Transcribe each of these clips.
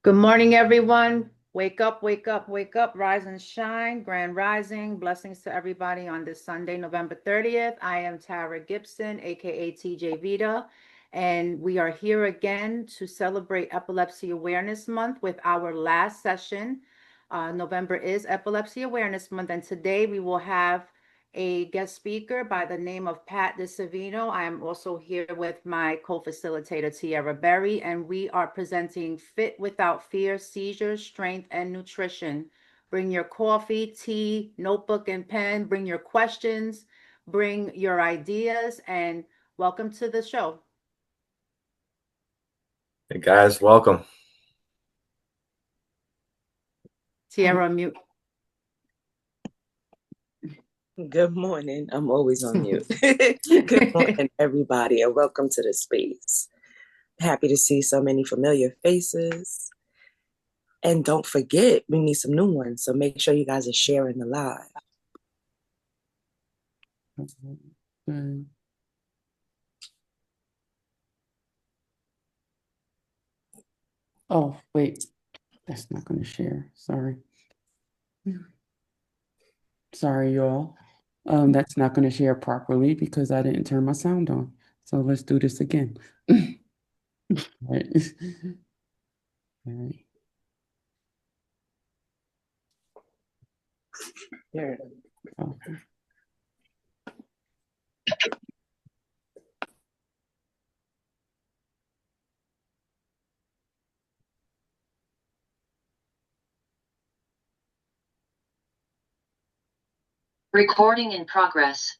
Good morning, everyone. Wake up, wake up, wake up, rise and shine. Grand rising. Blessings to everybody on this Sunday, November 30th. I am Tara Gibson, aka TJ Vida, and we are here again to celebrate Epilepsy Awareness Month with our last session. November is Epilepsy Awareness Month, and today we will have a guest speaker by the name of Pat DeSavino. I am also here with my co-facilitator, Tierra Berry, and we are presenting Fit Without Fear, Seizures, Strength, and Nutrition. Bring your coffee, tea, notebook, and pen. Bring your questions, bring your ideas, and welcome to the show. Hey guys, welcome. Tierra, mute. Good morning. I'm always on mute. Good morning, everybody, and welcome to the space. Happy to see so many familiar faces. And don't forget, we need some new ones. So make sure you guys are sharing the live. Oh, wait, that's not going to share. Sorry. Sorry, y'all. That's not going to share properly because I didn't turn my sound on. So let's do this again. All right. All right. Here. Okay. Recording in progress.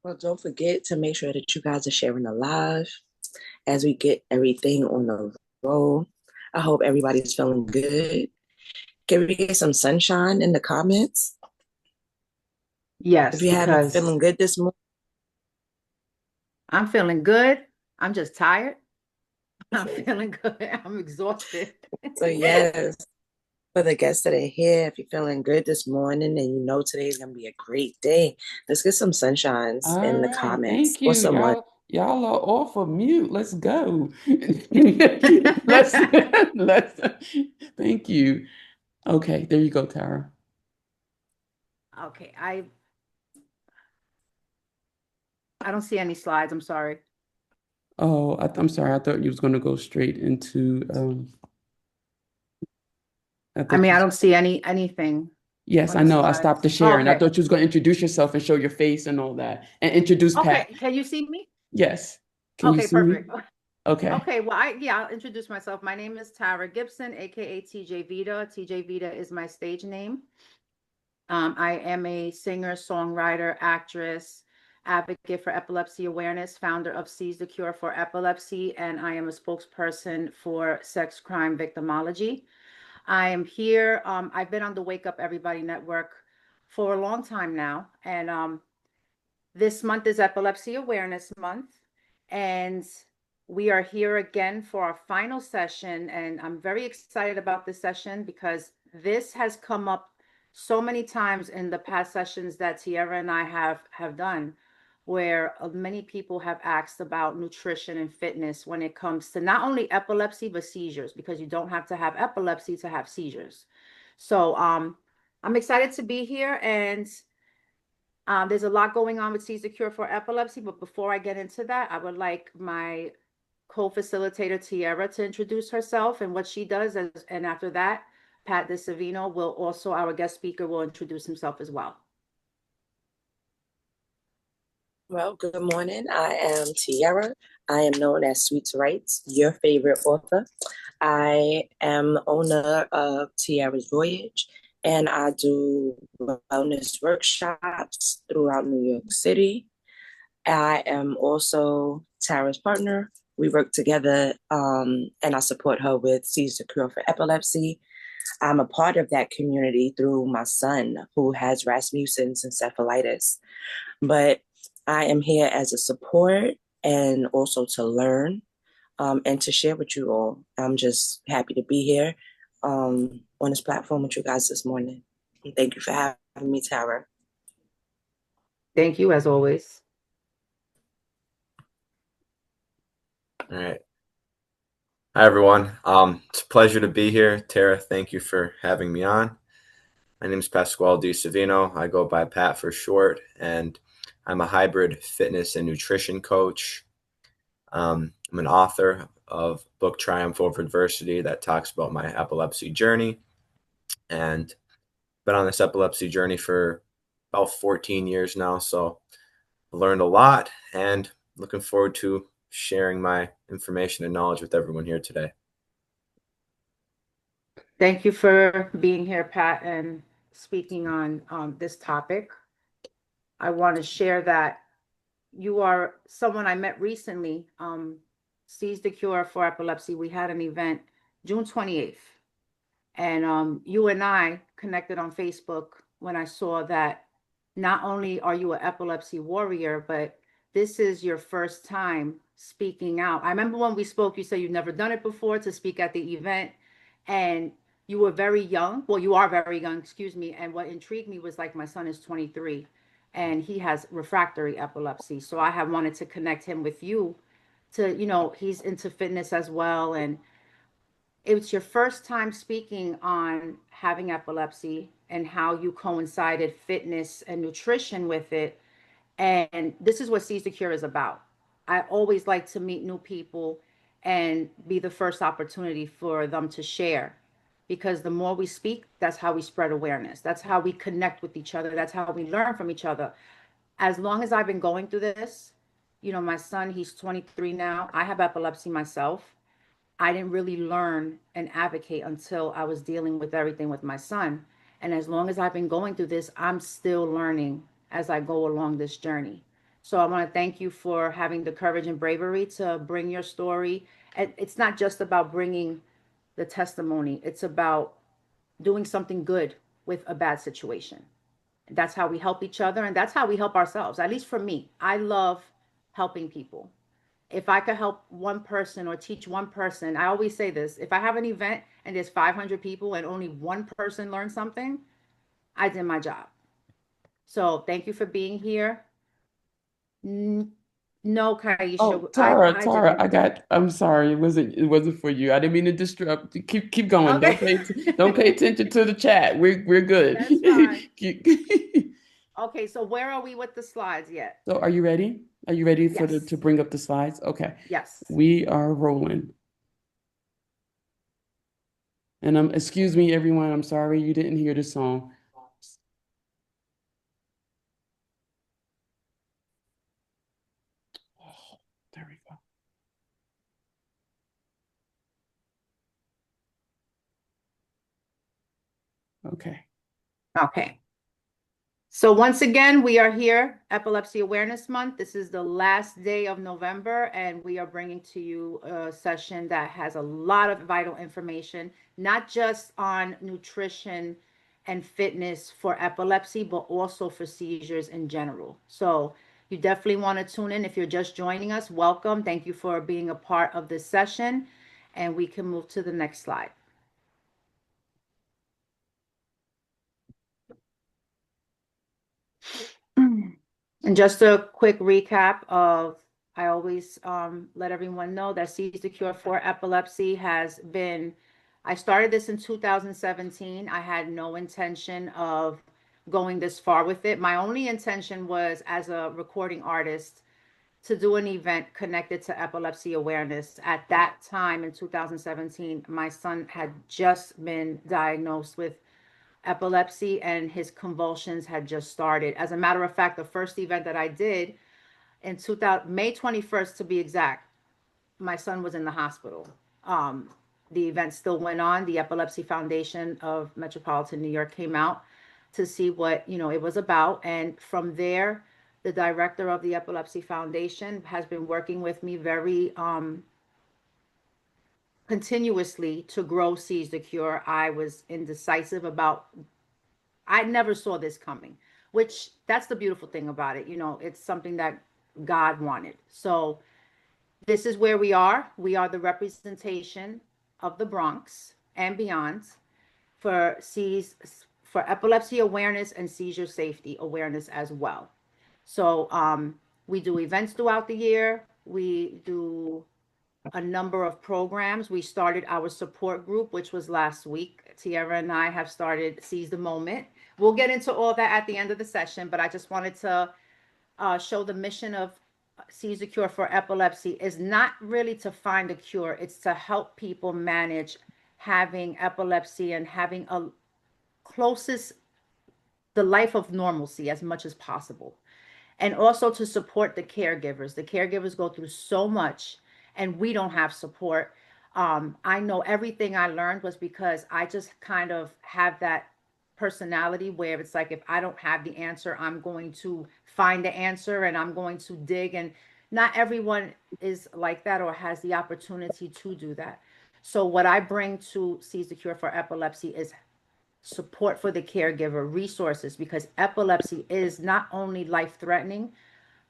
Well, don't forget to make sure that you guys are sharing the live as we get everything on the roll. I hope everybody's feeling good. Can we get some sunshine in the comments? Yes, If you haven't because feeling good this morning. I'm feeling good. I'm just tired. I'm feeling good. I'm exhausted. So yes. For the guests that are here, if you're feeling good this morning and you know today's gonna be a great day, let's get some sunshines in All the right. comments Thank or you. someone. Y'all are off of mute. Let's go. Let's thank you. Okay, there you go, Tara. Okay, I don't see any slides. I'm sorry. Oh, I'm sorry. I thought you was going to go straight into I I thought mean, you I don't see anything Yes, on I the know. I stopped slides. the Oh, share and I okay. thought you was going to introduce yourself and show your face and all that and introduce Pat. Okay, can you see me? Yes. Can you Okay, see me? perfect. Okay. Okay, well, I'll introduce myself. My name is Tara Gibson, aka TJ Vida. TJ Vida is my stage name. I am a singer, songwriter, actress, advocate for epilepsy awareness, founder of Seize the Cure for Epilepsy, and I am a spokesperson for sex crime victimology. I am here. I've been on the Wake Up Everybody Network for a long time now, and this month is Epilepsy Awareness Month, and we are here again for our final session. And I'm very excited about this session because this has come up so many times in the past sessions that Tierra and I have done, where many people have asked about nutrition and fitness when it comes to not only epilepsy but seizures, because you don't have to have epilepsy to have seizures. So I'm excited to be here, and there's a lot going on with Seize the Cure for Epilepsy, but before I get into that, I would like my co-facilitator Tierra to introduce herself and what she does, and after that, Pat DeSavino, will also, our guest speaker, will introduce himself as well. Well, good morning. I am Tiara. I am known as Sweet to Rights, your favorite author. I am the owner of Tiara's Voyage, and I do wellness workshops throughout New York City. I am also Tara's partner. We work together, and I support her with Seizures, the Cure for Epilepsy. I'm a part of that community through my son, who has Rasmussen's encephalitis. But I am here as a support and also to learn and to share with you all. I'm just happy to be here on this platform with you guys this morning. And thank you for having me, Tara. Thank you, as always. All right. Hi, everyone. It's a pleasure to be here. Tara, thank you for having me on. My name is Pasquale DeSavino. I go by Pat for short, and I'm a hybrid fitness and nutrition coach. I'm an author of book Triumph Over Adversity that talks about my epilepsy journey, and been on this epilepsy journey for about 14 years now. So I learned a lot, and looking forward to sharing my information and knowledge with everyone here today. Thank you for being here, Pat, and speaking on this topic. I want to share that you are someone I met recently. Seize the Cure for Epilepsy. We had an event June 28th, and you and I connected on Facebook when I saw that not only are you an epilepsy warrior, but this is your first time speaking out. I remember when we spoke, you said you've never done it before to speak at the event, and you were very young. Well, you are very young, excuse me. And what intrigued me was, like, my son is 23 and he has refractory epilepsy. So I have wanted to connect him with you to, he's into fitness as well. And it's your first time speaking on having epilepsy and how you coincided fitness and nutrition with it. And this is what Seize the Cure is about. I always like to meet new people and be the first opportunity for them to share. Because the more we speak, that's how we spread awareness. That's how we connect with each other. That's how we learn from each other. As long as I've been going through this, my son, he's 23 now. I have epilepsy myself. I didn't really learn and advocate until I was dealing with everything with my son. And as long as I've been going through this, I'm still learning as I go along this journey. So I want to thank you for having the courage and bravery to bring your story. And it's not just about bringing the testimony, it's about doing something good with a bad situation. That's how we help each other, and that's how we help ourselves. At least for me, I love helping people. If I could help one person or teach one person, I always say this, if I have an event and there's 500 people and only one person learns something, I did my job. So thank you for being here. No, Kaisha. Oh, Tara, didn't. I'm sorry. It wasn't for you. I didn't mean to disrupt. Keep going. Okay. Don't pay attention to the chat. We're good. That's fine. Keep- Okay, so where are we with the slides yet? So are you ready? Are you ready Yes. to bring up the slides? Okay. Yes. We are rolling. And excuse me, everyone. I'm sorry you didn't hear the song. Oh, there we go. Okay. Okay. So once again, we are here, Epilepsy Awareness Month. This is the last day of November, and we are bringing to you a session that has a lot of vital information, not just on nutrition and fitness for epilepsy, but also for seizures in general. So you definitely want to tune in. If you're just joining us, welcome. Thank you for being a part of this session, and we can move to the next slide. And just a quick recap of, I always let everyone know that Seize the Cure for Epilepsy has been, I started this in 2017. I had no intention of going this far with it. My only intention was, as a recording artist, to do an event connected to epilepsy awareness. At that time in 2017, my son had just been diagnosed with epilepsy and his convulsions had just started. As a matter of fact, the first event that I did in May 21st, to be exact, my son was in the hospital. The event still went on. The Epilepsy Foundation of Metropolitan New York came out to see what it was about, and from there, the director of the Epilepsy Foundation has been working with me very continuously to grow Seize the Cure. I was indecisive about. I never saw this coming, which that's the beautiful thing about it. It's something that God wanted. So this is where we are. We are the representation of the Bronx and beyond for epilepsy awareness and seizure safety awareness as well. So we do events throughout the year. We do a number of programs. We started our support group, which was last week. Tiara and I have started Seize the Moment. We'll get into all that at the end of the session, but I just wanted to show the mission of Seize the Cure for Epilepsy is not really to find a cure. It's to help people manage having epilepsy and having the life of normalcy as much as possible. And also to support the caregivers. The caregivers go through so much and we don't have support. I know everything I learned was because I just kind of have that personality where it's like, if I don't have the answer, I'm going to find the answer and I'm going to dig. And not everyone is like that or has the opportunity to do that. So what I bring to Seize the Cure for Epilepsy is support for the caregiver, resources, because epilepsy is not only life-threatening,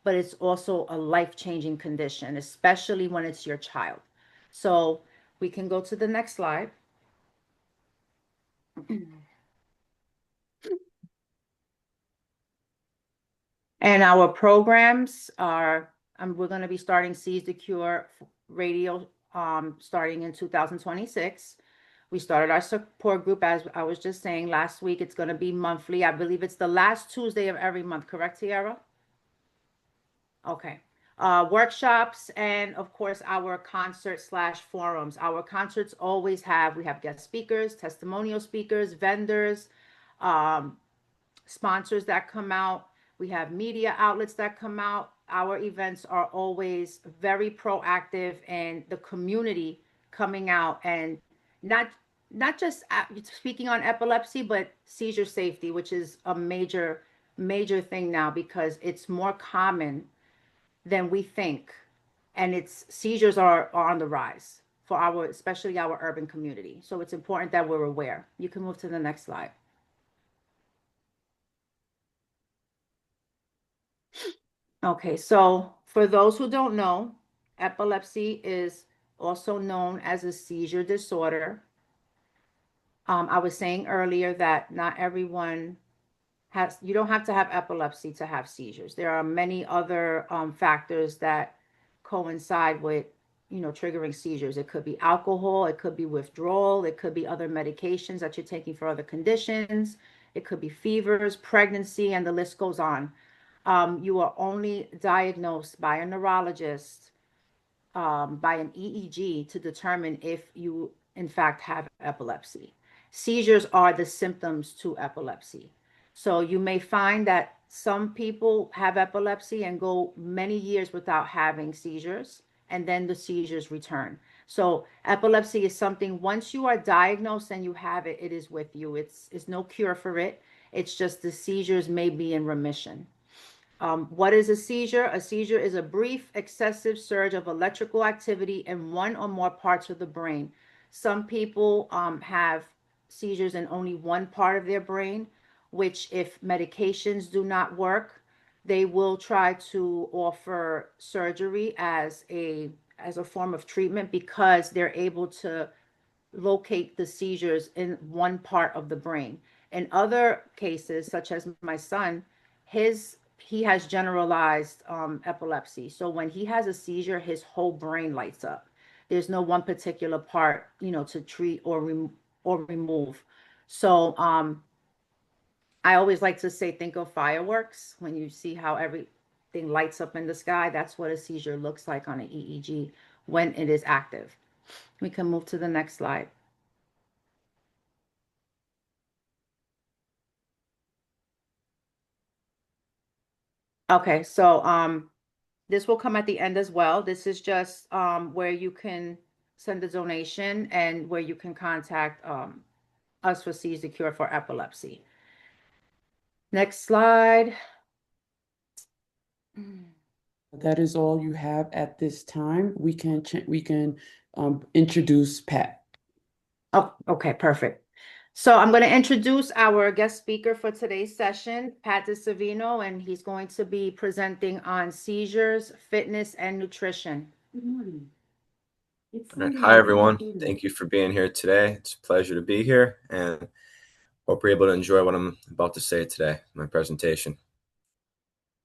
but it's also a life-changing condition, especially when it's your child. So we can go to the next slide. And our programs are, we're going to be starting Seize the Cure radio starting in 2026. We started our support group, as I was just saying, last week. It's going to be monthly. I believe it's the last Tuesday of every month. Correct, Tiara? Okay. Workshops and, of course, our concert/forums. Our concerts always we have guest speakers, testimonial speakers, vendors, sponsors that come out. We have media outlets that come out. Our events are always very proactive and the community coming out and not just speaking on epilepsy, but seizure safety, which is a major thing now because it's more common than we think. And seizures are on the rise for especially our urban community. So it's important that we're aware. You can move to the next slide. Okay, so for those who don't know, epilepsy is also known as a seizure disorder. I was saying earlier that not everyone you don't have to have epilepsy to have seizures. There are many other factors that coincide with, triggering seizures. It could be alcohol, it could be withdrawal, it could be other medications that you're taking for other conditions. It could be fevers, pregnancy, and the list goes on. You are only diagnosed by a neurologist, by an EEG to determine if you, in fact, have epilepsy. Seizures are the symptoms to epilepsy. So you may find that some people have epilepsy and go many years without having seizures, and then the seizures return. So epilepsy is something, once you are diagnosed and you have it, it is with you. It's no cure for it. It's just the seizures may be in remission. What is a seizure? A seizure is a brief, excessive surge of electrical activity in one or more parts of the brain. Some people have seizures in only one part of their brain, which if medications do not work, they will try to offer surgery as a form of treatment because they're able to locate the seizures in one part of the brain. In other cases, such as my son, he has generalized epilepsy. So when he has a seizure, his whole brain lights up. There's no one particular part, to treat or remove. So I always like to say, think of fireworks when you see how everything lights up in the sky. That's what a seizure looks like on an EEG when it is active. We can move to the next slide. Okay, so this will come at the end as well. This is just where you can send a donation and where you can contact us for Seize the Cure for Epilepsy. Next slide. That is all you have at this time. We can introduce Pat. Oh, okay, perfect. So I'm going to introduce our guest speaker for today's session, Pat DeSavino, and he's going to be presenting on seizures, fitness, and nutrition. Good morning. All right. Hi, everyone. Thank you for being here today. It's a pleasure to be here, and hope you're able to enjoy what I'm about to say today, my presentation.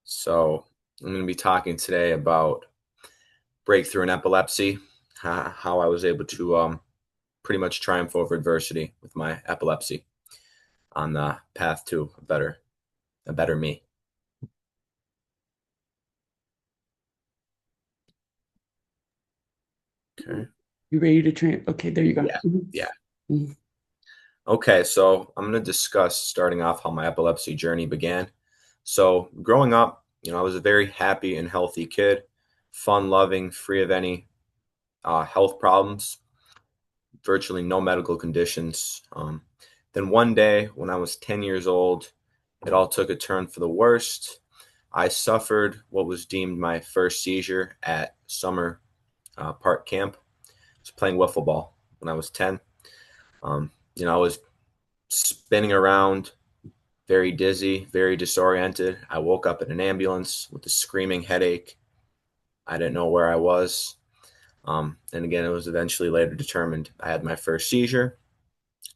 So I'm going to be talking today about breakthrough in epilepsy, how I was able to pretty much triumph over adversity with my epilepsy on the path to a better me. Okay. You ready to train? Okay, there you go. Yeah. Mhm. Okay, so I'm going to discuss starting off how my epilepsy journey began. So growing up, I was a very happy and healthy kid, fun-loving, free of any health problems, virtually no medical conditions. Then one day when I was 10 years old, it all took a turn for the worst. I suffered what was deemed my first seizure at summer park camp. I was playing wiffle ball when I was 10. I was spinning around, very dizzy, very disoriented. I woke up in an ambulance with a screaming headache. I didn't know where I was. And again, it was eventually later determined I had my first seizure.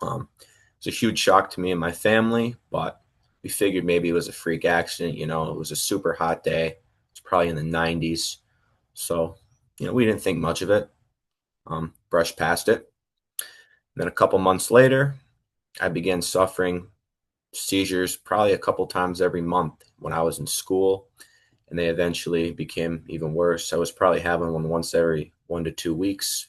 It was a huge shock to me and my family, but we figured maybe it was a freak accident. It was a super hot day. It was probably in the 90s. So, we didn't think much of it, brushed past it. And then a couple months later, I began suffering seizures probably a couple times every month when I was in school, and they eventually became even worse. I was probably having one once every 1 to 2 weeks.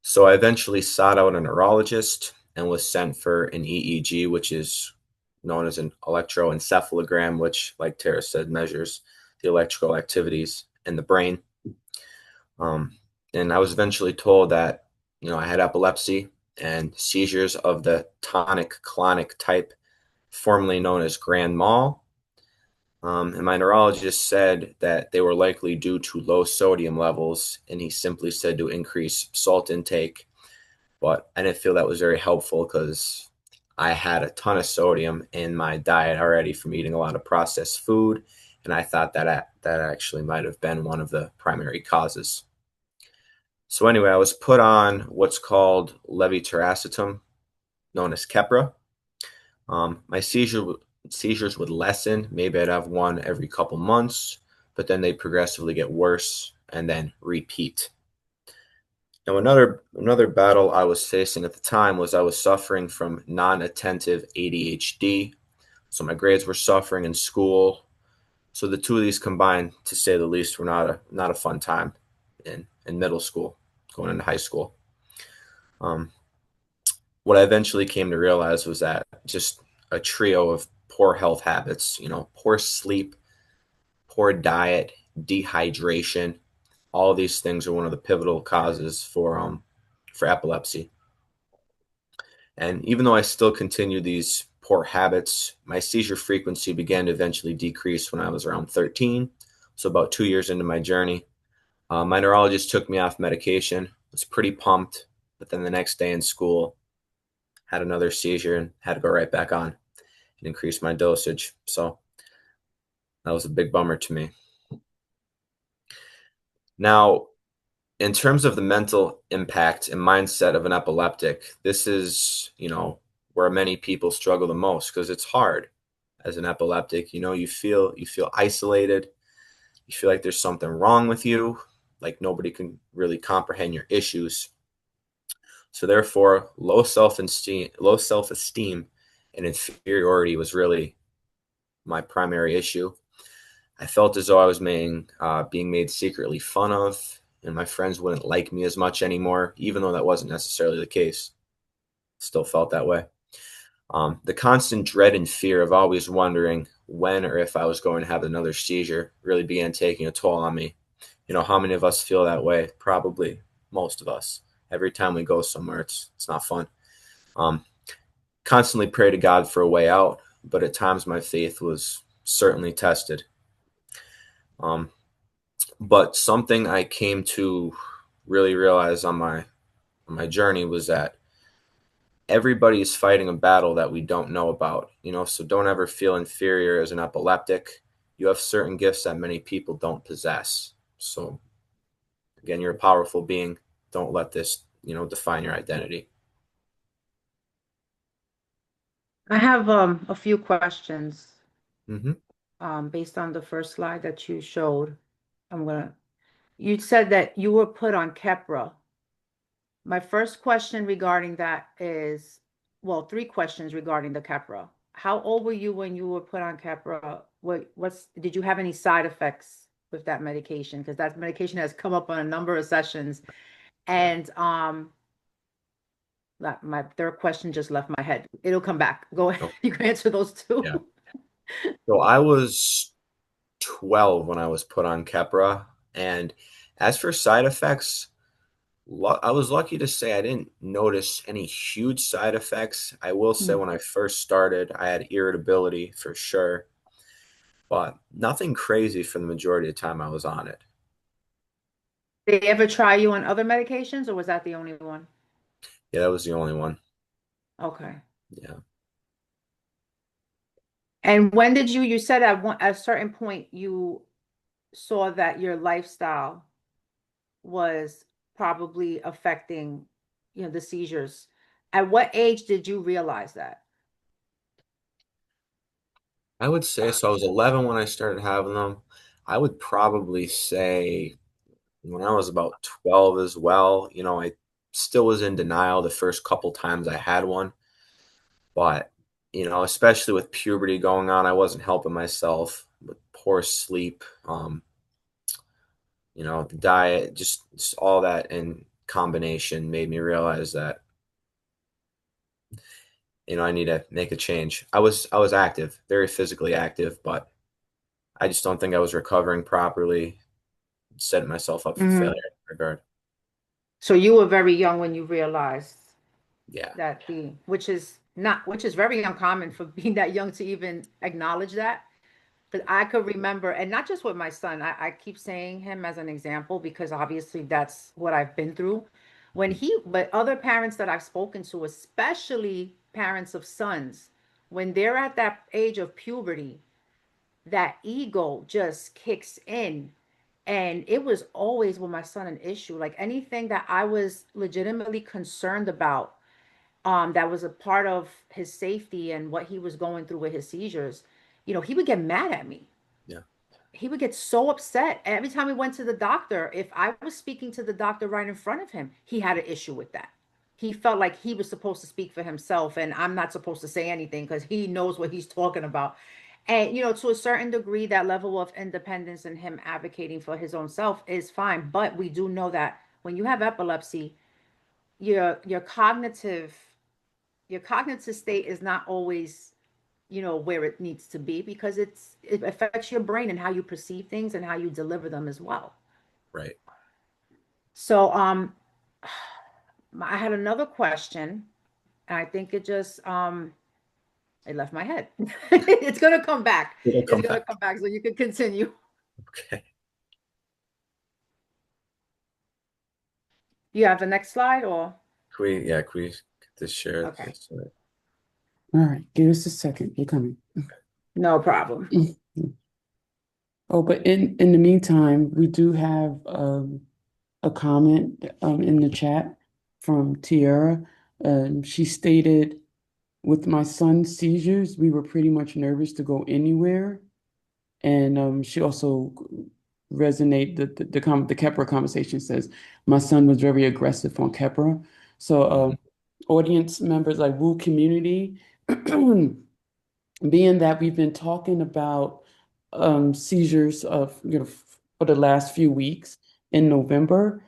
So I eventually sought out a neurologist and was sent for an EEG, which is known as an electroencephalogram, which, like Tara said, measures the electrical activities in the brain. And I was eventually told that, I had epilepsy and seizures of the tonic-clonic type, formerly known as grand mal. And my neurologist said that they were likely due to low sodium levels, and he simply said to increase salt intake. But I didn't feel that was very helpful because I had a ton of sodium in my diet already from eating a lot of processed food, and I thought that actually might have been one of the primary causes. So anyway, I was put on what's called levetiracetam, known as Keppra. My seizures would lessen. Maybe I'd have one every couple months, but then they progressively get worse and then repeat. Now, another battle I was facing at the time was I was suffering from non-attentive ADHD. So my grades were suffering in school. So the two of these combined, to say the least, were not a fun time in middle school, going into high school. What I eventually came to realize was that just a trio of poor health habits, poor sleep, poor diet, dehydration, all of these things are one of the pivotal causes for epilepsy. And even though I still continued these poor habits, my seizure frequency began to eventually decrease when I was around 13. So about 2 years into my journey, my neurologist took me off medication. I was pretty pumped, but then the next day in school, had another seizure and had to go right back on and increase my dosage. So that was a big bummer to me. Now, in terms of the mental impact and mindset of an epileptic, this is, where many people struggle the most because it's hard as an epileptic. You feel isolated. You feel like there's something wrong with you, like nobody can really comprehend your issues. So therefore, low self-esteem and inferiority was really my primary issue. I felt as though I was being made secretly fun of, and my friends wouldn't like me as much anymore, even though that wasn't necessarily the case. Still felt that way. The constant dread and fear of always wondering when or if I was going to have another seizure really began taking a toll on me. You know, how many of us feel that way? Probably most of us. Every time we go somewhere, it's not fun. Constantly pray to God for a way out, but at times my faith was certainly tested. But something I came to really realize on my journey was that everybody is fighting a battle that we don't know about, you know, so don't ever feel inferior as an epileptic. You have certain gifts that many people don't possess. So again, you're a powerful being. Don't let this, you know, define your identity. I have a few questions Mm-hmm. based on the first slide that you showed. You said that you were put on Keppra. My first question regarding that is, well, three questions regarding the Keppra. How old were you when you were put on Keppra? Did you have any side effects with that medication? Because that medication has come up on a number of sessions. And my third question just left my head. It'll come back. Go ahead. Oh, You can answer those two. yeah. So I was 12 when I was put on Keppra. And as for side effects, I was lucky to say I didn't notice any huge side effects. I will say when I first started, I had irritability for sure, but nothing crazy for the majority of the time I was on it. Did they ever try you on other medications, or was that the only one? Yeah, that was the only one. Okay. Yeah. And when did you said at a certain point you saw that your lifestyle was probably affecting, the seizures. At what age did you realize that? I would say so. I was 11 when I started having them. I would probably say when I was about 12 as well. You know, I still was in denial the first couple times I had one. But, you know, especially with puberty going on, I wasn't helping myself with poor sleep, you know, the diet, just all that in combination made me realize that, you know, I need to make a change. I was active, very physically active, but I just don't think I was recovering properly, setting myself up for failure in that regard. So you were very young when you realized Yeah. that which is very uncommon for being that young to even acknowledge that. But I could remember, and not just with my son, I keep saying him as an example because obviously that's what I've been through. But other parents that I've spoken to, especially parents of sons, when they're at that age of puberty, that ego just kicks in. And it was always with my son an issue. Like anything that I was legitimately concerned about, that was a part of his safety and what he was going through with his seizures, he would get mad at me. Yeah. He would get so upset. Every time we went to the doctor, if I was speaking to the doctor right in front of him, he had an issue with that. He felt like he was supposed to speak for himself and I'm not supposed to say anything because he knows what he's talking about. And, to a certain degree, that level of independence and him advocating for his own self is fine. But we do know that when you have epilepsy, your cognitive state is not always, where it needs to be because it affects your brain and how you perceive things and how you deliver them as well. Right. So I had another question, and I think it just it left my head. It's gonna come back. It'll come It's gonna back. come back, so you can continue. Okay. You have the next slide, or Can we get this shared? okay, All right, give us a second. We're coming. no problem. Oh, but in the meantime, we do have a comment in the chat from Tiara. She stated, with my son's seizures, we were pretty much nervous to go anywhere. And she also resonate the Keppra conversation says, my son was very aggressive on Keppra. So audience members like Woo Community, being that we've been talking about seizures of, for the last few weeks in November.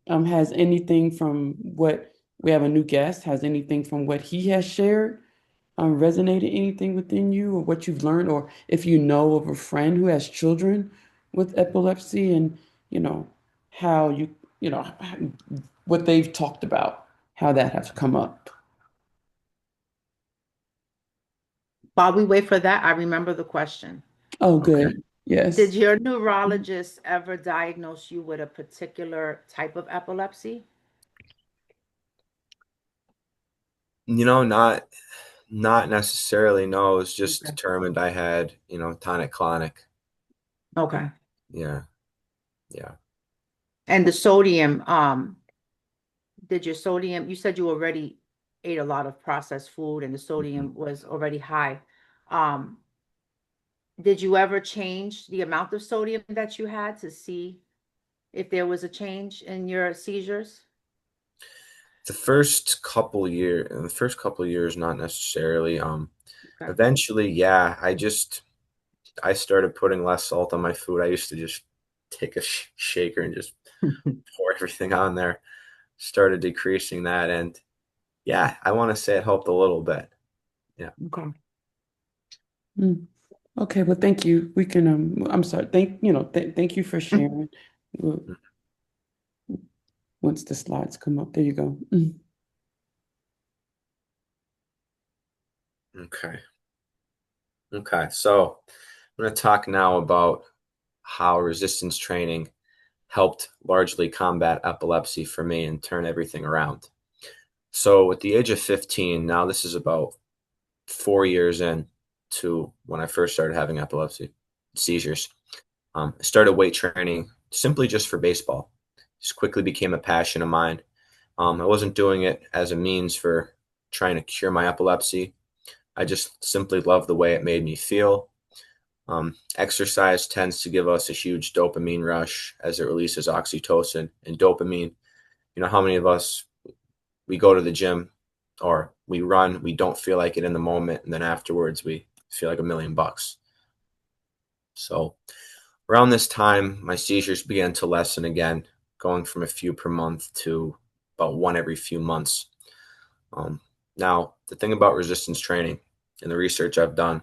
Has anything from what we have a new guest, has anything from what he has shared resonated anything within you, or what you've learned, or if you know of a friend who has children with epilepsy, and how what they've talked about, how that has come up. While we wait for that, I remember the question. Oh, Okay. good. Yes. Did your neurologist ever diagnose you with a particular type of epilepsy? Not necessarily. No, it was just Okay. determined I had, tonic-clonic. Okay. Yeah. Yeah. And the sodium, did your sodium, you said you already ate a lot of processed food and the sodium was already high. Um, did you ever change the amount of sodium that you had to see if there was a change in your seizures? In the first couple years, not necessarily. Okay. Eventually, yeah, I started putting less salt on my food. I used to just take a shaker and just pour everything on there. Started decreasing that, and yeah, I want to say it helped a little bit. Yeah. Okay. Mm. Okay, well, thank you. We can, I'm sorry, thank you for sharing. We'll- Once the slides come up, there you go. Okay. Okay. So I'm going to talk now about how resistance training helped largely combat epilepsy for me and turn everything around. So at the age of 15, now this is about 4 years in to when I first started having epilepsy, seizures. I started weight training simply just for baseball. Just quickly became a passion of mine. I wasn't doing it as a means for trying to cure my epilepsy. I just simply loved the way it made me feel. Exercise tends to give us a huge dopamine rush as it releases oxytocin and dopamine. How many of us, we go to the gym or we run, we don't feel like it in the moment, and then afterwards we feel like $1,000,000. So around this time, my seizures began to lessen again, going from a few per month to about one every few months. Now, the thing about resistance training and the research I've done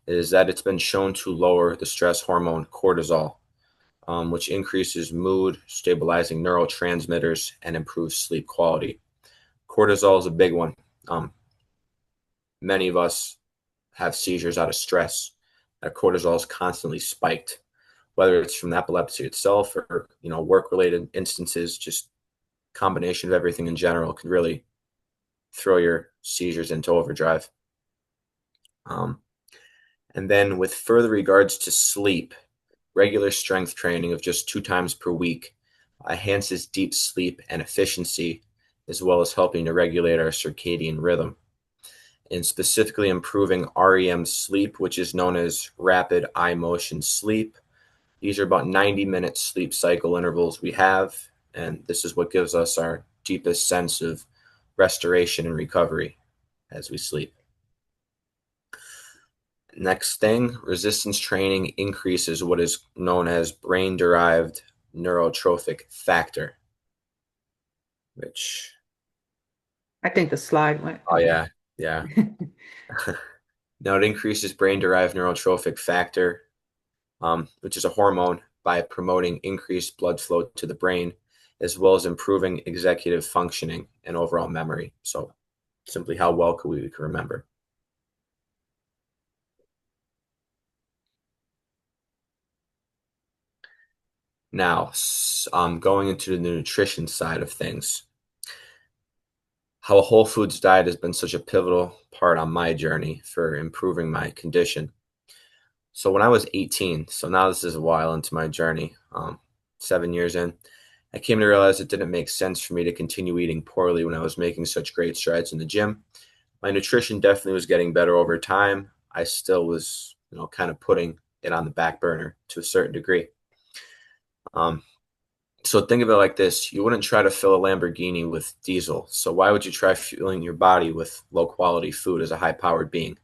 is that it's been shown to lower the stress hormone cortisol, which increases mood, stabilizing neurotransmitters, and improves sleep quality. Cortisol is a big one. Many of us have seizures out of stress. That cortisol is constantly spiked, whether it's from the epilepsy itself or work-related instances. Just combination of everything in general can really throw your seizures into overdrive. And then with further regards to sleep, regular strength training of just 2 times per week enhances deep sleep and efficiency, as well as helping to regulate our circadian rhythm, and specifically improving REM sleep, which is known as rapid eye motion sleep. These are about 90-minute sleep cycle intervals we have, and this is what gives us our deepest sense of restoration and recovery as we sleep. Next thing, resistance training increases what is known as brain-derived neurotrophic factor, which, I think the slide went. oh yeah. Now it increases brain-derived neurotrophic factor, which is a hormone, by promoting increased blood flow to the brain, as well as improving executive functioning and overall memory. So simply how well could we remember. Now, going into the nutrition side of things, how a whole foods diet has been such a pivotal part on my journey for improving my condition. So when I was 18, so now this is a while into my journey, 7 years in, I came to realize it didn't make sense for me to continue eating poorly when I was making such great strides in the gym. My nutrition definitely was getting better over time. I still was, kind of putting it on the back burner to a certain degree. So think of it like this. You wouldn't try to fill a Lamborghini with diesel. So why would you try fueling your body with low quality food as a high powered being?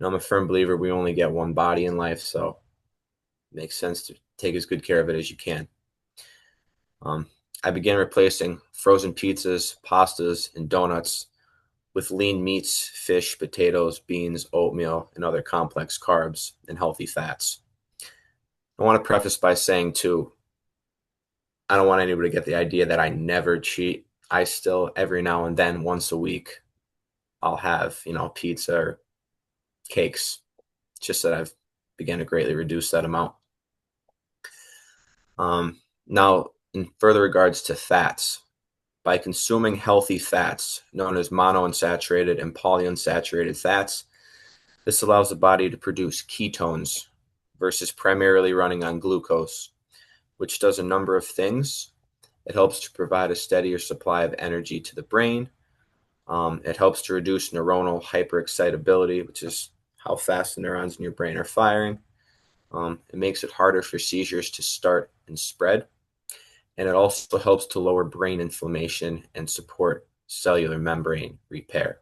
I'm a firm believer we only get one body in life, so it makes sense to take as good care of it as you can. I began replacing frozen pizzas, pastas, and donuts with lean meats, fish, potatoes, beans, oatmeal, and other complex carbs and healthy fats. I want to preface by saying, too, I don't want anybody to get the idea that I never cheat. I still, every now and then, once a week, I'll have, pizza or cakes. It's just that I've begun to greatly reduce that amount. Now, in further regards to fats, by consuming healthy fats, known as monounsaturated and polyunsaturated fats, this allows the body to produce ketones versus primarily running on glucose, which does a number of things. It helps to provide a steadier supply of energy to the brain. It helps to reduce neuronal hyperexcitability, which is how fast the neurons in your brain are firing. It makes it harder for seizures to start and spread. And it also helps to lower brain inflammation and support cellular membrane repair.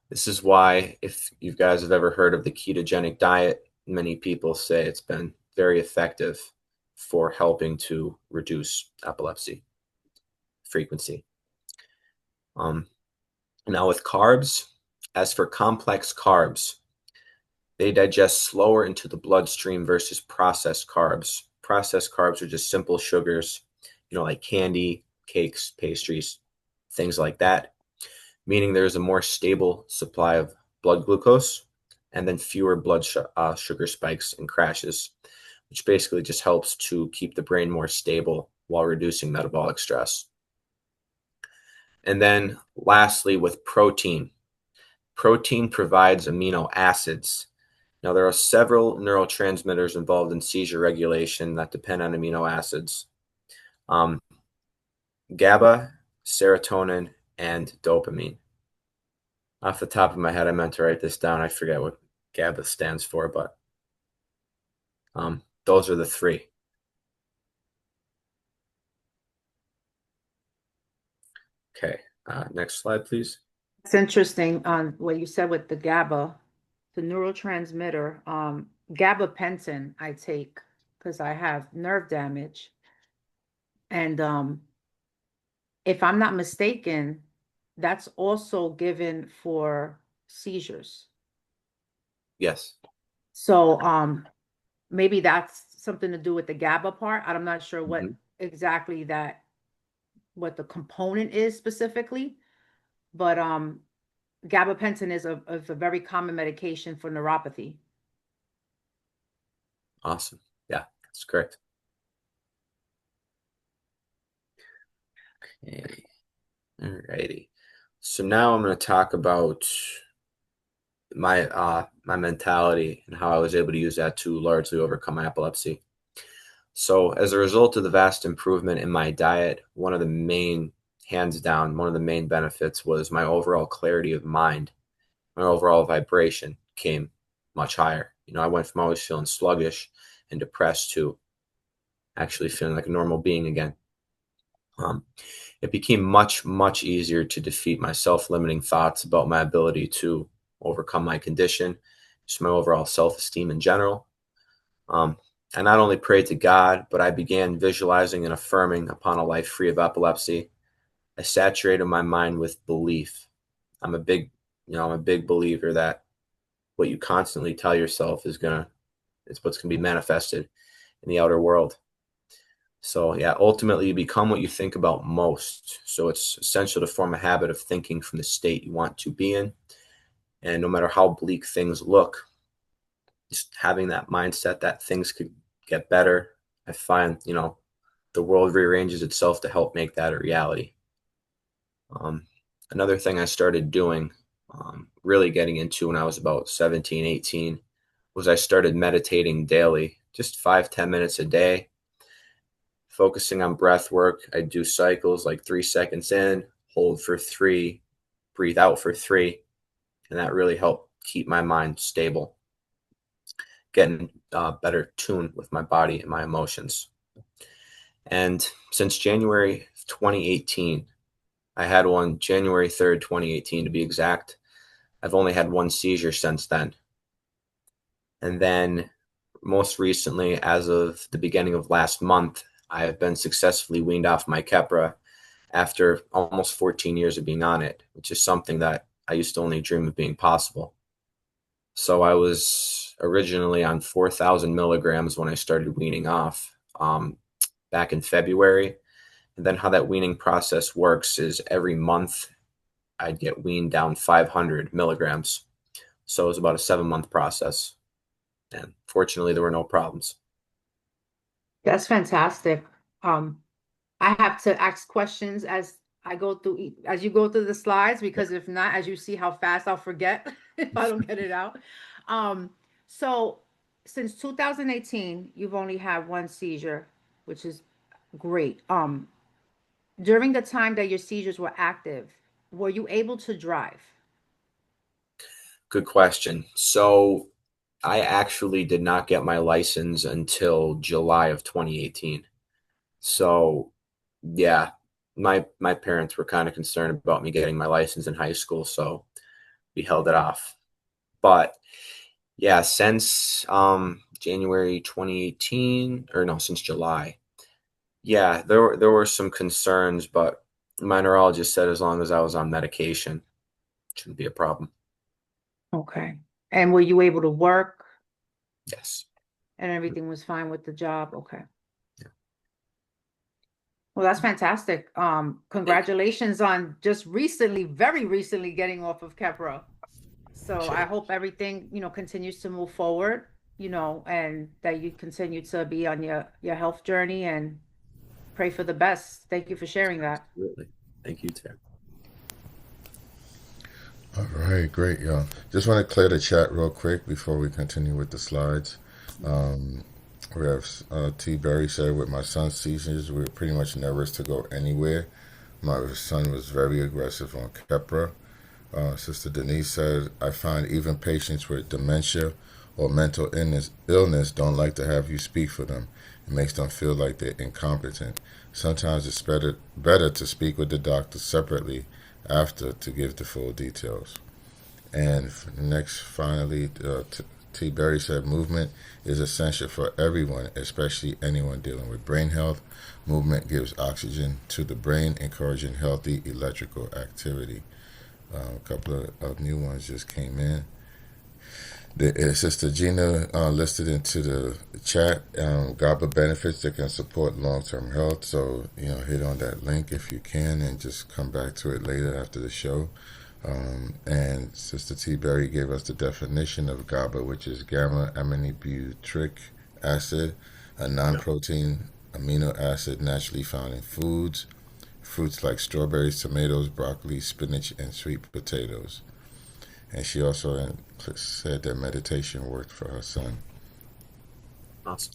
This is why, if you guys have ever heard of the ketogenic diet, many people say it's been very effective for helping to reduce epilepsy frequency. Now with carbs, as for complex carbs, they digest slower into the bloodstream versus processed carbs. Processed carbs are just simple sugars, like candy, cakes, pastries, things like that, meaning there's a more stable supply of blood glucose and then fewer blood sugar spikes and crashes, which basically just helps to keep the brain more stable while reducing metabolic stress. And then lastly, with protein. Protein provides amino acids. Now, there are several neurotransmitters involved in seizure regulation that depend on amino acids. GABA, serotonin, and dopamine. Off the top of my head, I meant to write this down. I forget what GABA stands for, but those are the three. Okay, next slide, please. It's interesting on what you said with the GABA, the neurotransmitter. Gabapentin I take because I have nerve damage. And if I'm not mistaken, that's also given for seizures. Yes. So maybe that's something to do with the GABA part. I'm not sure what exactly what the component is specifically, but gabapentin is a very common medication for neuropathy. Awesome. Yeah, that's correct. Okay. All righty. So now I'm going to talk about my mentality and how I was able to use that to largely overcome my epilepsy. So as a result of the vast improvement in my diet, hands down, one of the main benefits was my overall clarity of mind. My overall vibration came much higher. I went from always feeling sluggish and depressed to actually feeling like a normal being again. It became much, much easier to defeat my self-limiting thoughts about my ability to overcome my condition, just my overall self-esteem in general. I not only prayed to God, but I began visualizing and affirming upon a life free of epilepsy. I saturated my mind with belief. I'm a big believer that what you constantly tell yourself is what's gonna be manifested in the outer world. So yeah, ultimately you become what you think about most. So it's essential to form a habit of thinking from the state you want to be in. And no matter how bleak things look, just having that mindset that things could get better, I find, the world rearranges itself to help make that a reality. Another thing I started doing, really getting into when I was about 17, 18, was I started meditating daily, just 5-10 minutes a day, focusing on breath work. I do cycles like 3 seconds in, hold for 3, breathe out for 3. And that really helped keep my mind stable, getting better tuned with my body and my emotions. And since January 2018, I had one January 3rd, 2018 to be exact, I've only had one seizure since then. And then most recently, as of the beginning of last month, I have been successfully weaned off my Keppra after almost 14 years of being on it, which is something that I used to only dream of being possible. So I was originally on 4,000 milligrams when I started weaning off back in February. And then how that weaning process works is every month I'd get weaned down 500 milligrams. So it was about a 7-month process. And fortunately, there were no problems. That's fantastic. I have to ask questions as you go through the slides, because if not, as you see how fast I'll forget if I don't get it out. So since 2018, you've only had one seizure, which is great. During the time that your seizures were active, were you able to drive? Good question. So I actually did not get my license until July of 2018. So yeah, my parents were kind of concerned about me getting my license in high school, so we held it off. But yeah, since January 2018, or no, since July. Yeah, there were some concerns, but my neurologist said as long as I was on medication, it shouldn't be a problem. Okay. And were you able to work Yes. and everything was fine with the job? Okay. Yeah. Well, that's fantastic. Congratulations on just recently, very recently getting off of Keppra. So I hope everything, continues to move forward, and that you continue to be on your health journey, and pray for the best. Thank you for sharing that. Absolutely. Thank you, Tara. All right, great, y'all. Just want to clear the chat real quick before we continue with the slides. We have T. Berry said, with my son's seizures, we were pretty much nervous to go anywhere. My son was very aggressive on Keppra. Sister Denise said, I find even patients with dementia or mental illness don't like to have you speak for them. It makes them feel like they're incompetent. Sometimes it's better to speak with the doctor separately after to give the full details. And next, finally, T. Berry said, movement is essential for everyone, especially anyone dealing with brain health. Movement gives oxygen to the brain, encouraging healthy electrical activity. A couple of new ones just came in. Sister Gina listed into the chat GABA benefits that can support long-term health. So, hit on that link if you can and just come back to it later after the show. And Sister T. Berry gave us the definition of GABA, which is gamma-aminobutyric acid, a non-protein amino acid naturally found in foods. Fruits like strawberries, tomatoes, broccoli, spinach, and sweet potatoes. And she also said that meditation worked for her son. Awesome.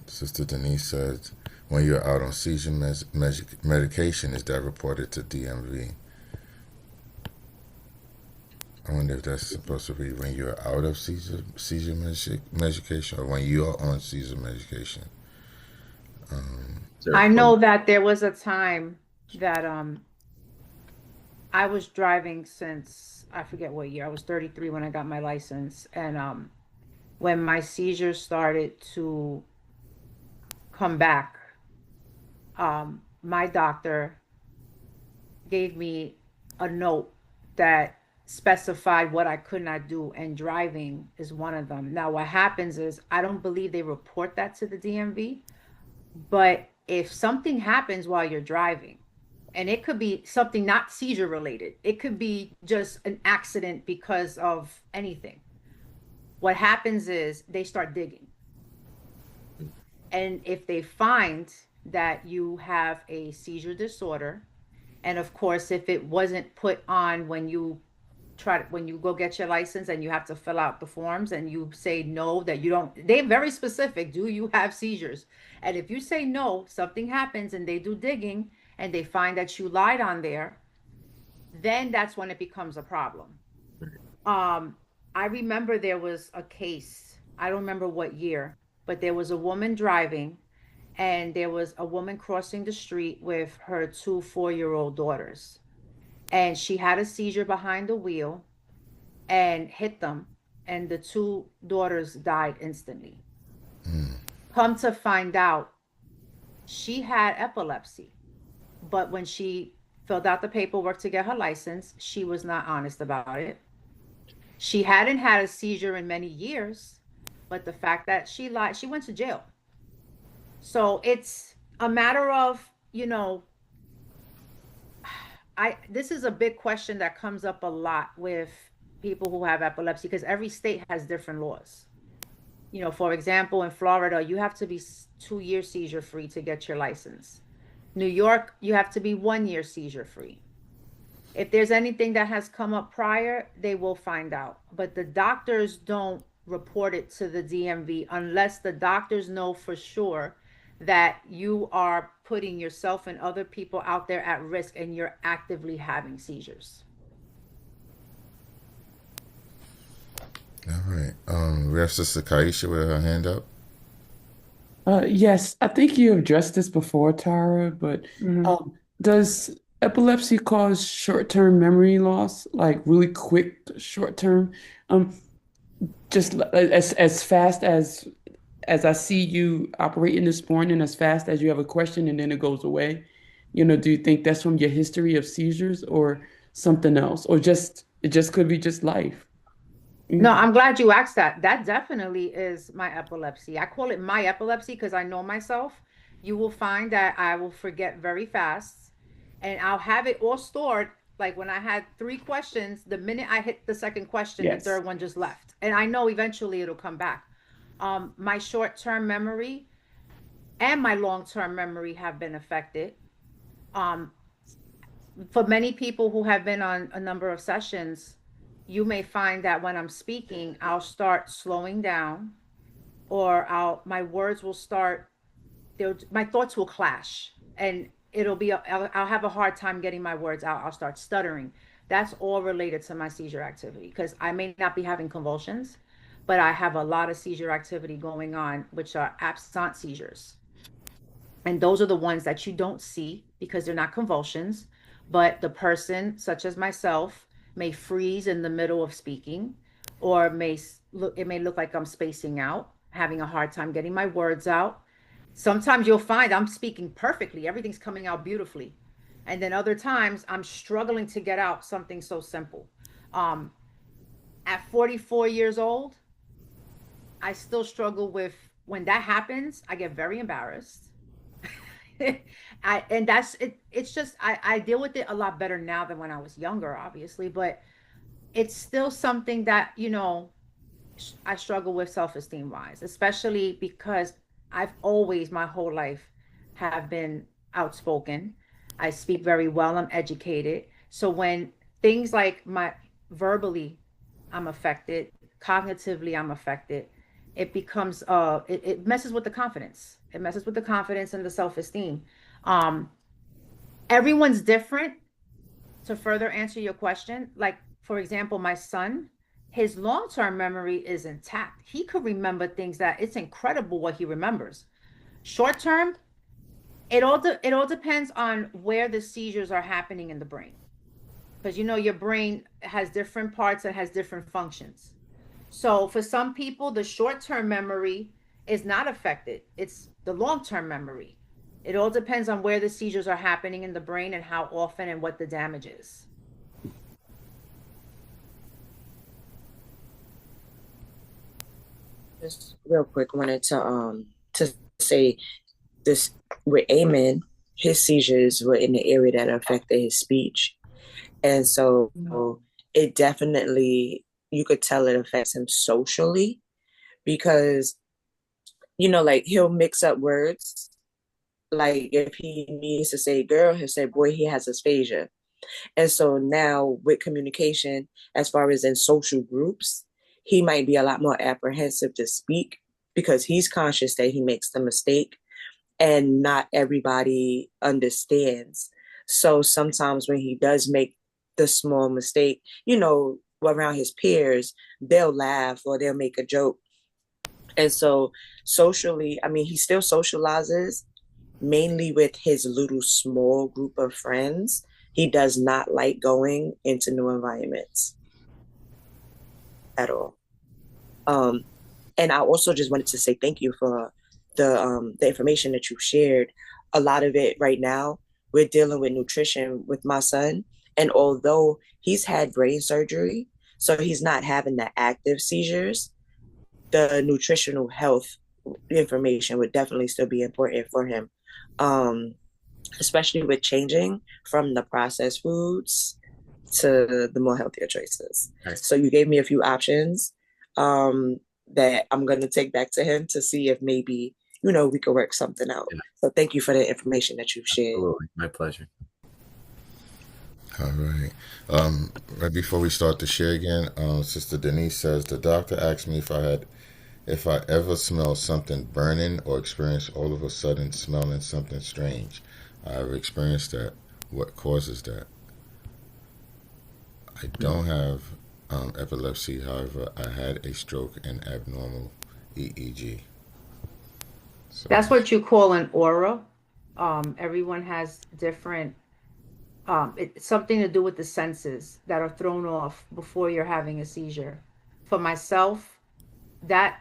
Sister Denise said, when you're out on seizure medication, is that reported to DMV? I wonder if that's supposed to be when you're out of seizure medication or when you're on seizure medication. I know that there was a time that I was driving since, I forget what year. I was 33 when I got my license. And when my seizures started to come back, my doctor gave me a note that specified what I could not do, and driving is one of them. Now, what happens is, I don't believe they report that to the DMV, but if something happens while you're driving, and it could be something not seizure related, it could be just an accident because of anything. What happens is they start digging. And if they find that you have a seizure disorder, and of course, if it wasn't put on when you go get your license and you have to fill out the forms and you say no, that you don't, they're very specific. Do you have seizures? And if you say no, something happens and they do digging and they find that you lied on there, then that's when it becomes a problem. I remember there was a case, I don't remember what year, but there was a woman driving, and there was a woman crossing the street with her 2 4-year-old daughters. And she had a seizure behind the wheel, and hit them, and the two daughters died instantly. Come to find out, she had epilepsy, but when she filled out the paperwork to get her license, she was not honest about it. She hadn't had a seizure in many years, but the fact that she lied, she went to jail. So it's a matter of, this is a big question that comes up a lot with people who have epilepsy because every state has different laws. For example, in Florida, you have to be 2 years seizure free to get your license. New York, you have to be 1 year seizure free. If there's anything that has come up prior, they will find out. But the doctors don't report it to the DMV unless the doctors know for sure that you are putting yourself and other people out there at risk and you're actively having seizures. All right. We have Sister Kaisha with her hand up. Yes, I think you addressed this before, Tara, but does epilepsy cause short-term memory loss, like really quick short-term? Just as fast as I see you operating this morning, as fast as you have a question and then it goes away. Do you think that's from your history of seizures or something else, or it just could be just life? No, I'm glad you asked that. That definitely is my epilepsy. I call it my epilepsy because I know myself. You will find that I will forget very fast and I'll have it all stored. Like when I had 3 questions, the minute I hit the second question, Yes. the third one just left. And I know eventually it'll come back. My short-term memory and my long-term memory have been affected. For many people who have been on a number of sessions, you may find that when I'm speaking, I'll start slowing down, or my words will start, my thoughts will clash, and I'll have a hard time getting my words out. I'll start stuttering. That's all related to my seizure activity because I may not be having convulsions, but I have a lot of seizure activity going on, which are absent seizures. And those are the ones that you don't see because they're not convulsions, but the person, such as myself, may freeze in the middle of speaking, or it may look like I'm spacing out, having a hard time getting my words out. Sometimes you'll find I'm speaking perfectly, everything's coming out beautifully. And then other times I'm struggling to get out something so simple. At 44 years old, I still struggle with, when that happens, I get very embarrassed. It's just, I deal with it a lot better now than when I was younger, obviously, but it's still something that, I struggle with self-esteem wise, especially because I've always, my whole life, have been outspoken. I speak very well. I'm educated. So when things like verbally, I'm affected, cognitively, I'm affected, it becomes, it messes with the confidence. It messes with the confidence and the self-esteem. Everyone's different. To further answer your question, like, for example, my son, his long-term memory is intact. He could remember things that it's incredible what he remembers. Short-term, it all depends on where the seizures are happening in the brain. Because your brain has different parts and has different functions. So for some people, the short-term memory is not affected. It's the long-term memory. It all depends on where the seizures are happening in the brain and how often and what the damage is. Just real quick, wanted to say this with Eamon, his seizures were in the area that affected his speech. And so it definitely, you could tell it affects him socially because, like he'll mix up words. Like if he needs to say girl, he'll say boy, he has aphasia. And so now with communication, as far as in social groups, he might be a lot more apprehensive to speak because he's conscious that he makes the mistake and not everybody understands. So sometimes when he does make the small mistake, around his peers, they'll laugh or they'll make a joke. And so socially, he still socializes mainly with his little small group of friends. He does not like going into new environments. at all. And I also just wanted to say thank you for the information that you shared. A lot of it right now, we're dealing with nutrition with my son. And although he's had brain surgery, so he's not having the active seizures, the nutritional health information would definitely still be important for him. Especially with changing from the processed foods to the more healthier choices. Right. So you gave me a few options that I'm going to take back to him to see if maybe, we could work something out. Yeah. So thank you for the information that you've shared. Absolutely. My pleasure. All right. Right before we start to share again, Sister Denise says the doctor asked me if I ever smell something burning or experience all of a sudden smelling something strange. I have experienced that. What causes that? I don't have epilepsy. However, I had a stroke and abnormal EEG. So That's what you call an aura. Everyone has different, it's something to do with the senses that are thrown off before you're having a seizure. For myself, that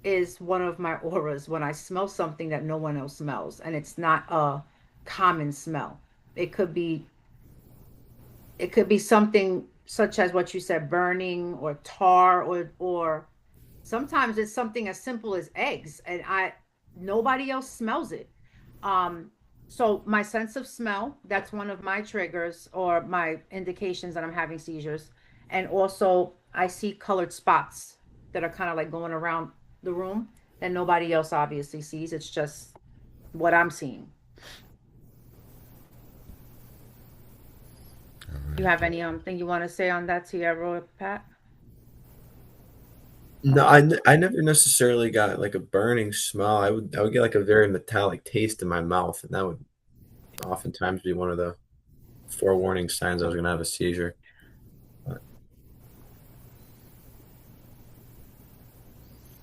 is one of my auras when I smell something that no one else smells, and it's not a common smell. It could be something such as what you said, burning or tar, or sometimes it's something as simple as eggs, and nobody else smells it. So my sense of smell, that's one of my triggers or my indications that I'm having seizures. And also I see colored spots that are kind of like going around the room that nobody else obviously sees. It's just what I'm seeing. You have any thing you want to say on that, Tierra or Pat? No, I never necessarily got like a burning smell. I would get like a very metallic taste in my mouth, and that would oftentimes be one of the forewarning signs I was going to have a seizure. But,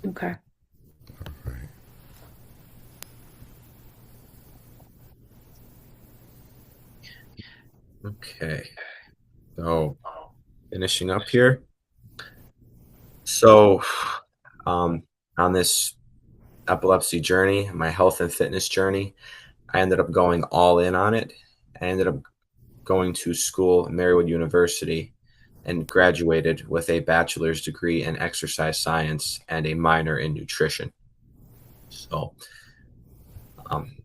Okay. right. okay. So finishing up here. So on this epilepsy journey, my health and fitness journey, I ended up going all in on it. I ended up going to school at Marywood University and graduated with a bachelor's degree in exercise science and a minor in nutrition. So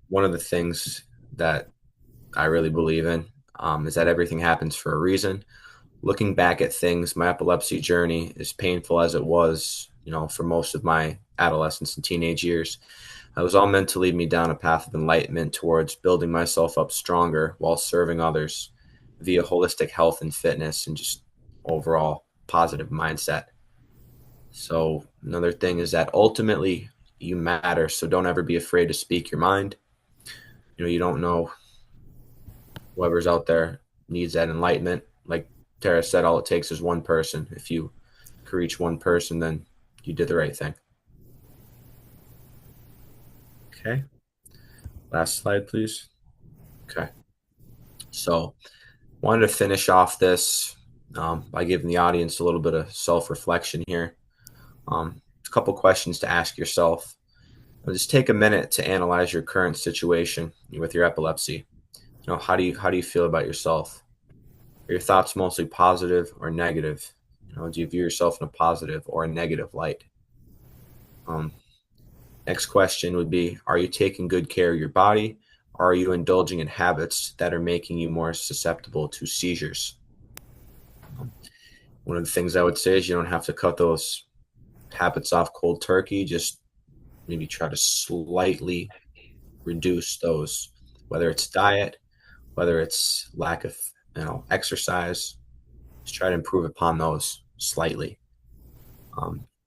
one of the things that I really believe in is that everything happens for a reason. Looking back at things, my epilepsy journey, as painful as it was, for most of my adolescence and teenage years, it was all meant to lead me down a path of enlightenment towards building myself up stronger while serving others via holistic health and fitness and just overall positive mindset. So another thing is that ultimately you matter. So don't ever be afraid to speak your mind. You don't know whoever's out there needs that enlightenment. Like Tara said, all it takes is one person. If you can reach one person, then you did the right thing. Okay. Last slide, please. Okay. So wanted to finish off this by giving the audience a little bit of self-reflection here. A couple questions to ask yourself. Just take a minute to analyze your current situation with your epilepsy. How do you feel about yourself? Are your thoughts mostly positive or negative? Do you view yourself in a positive or a negative light? Next question would be, are you taking good care of your body? Or are you indulging in habits that are making you more susceptible to seizures? One of the things I would say is you don't have to cut those habits off cold turkey. Just maybe try to slightly reduce those, whether it's diet, whether it's lack of exercise. Just try to improve upon those slightly.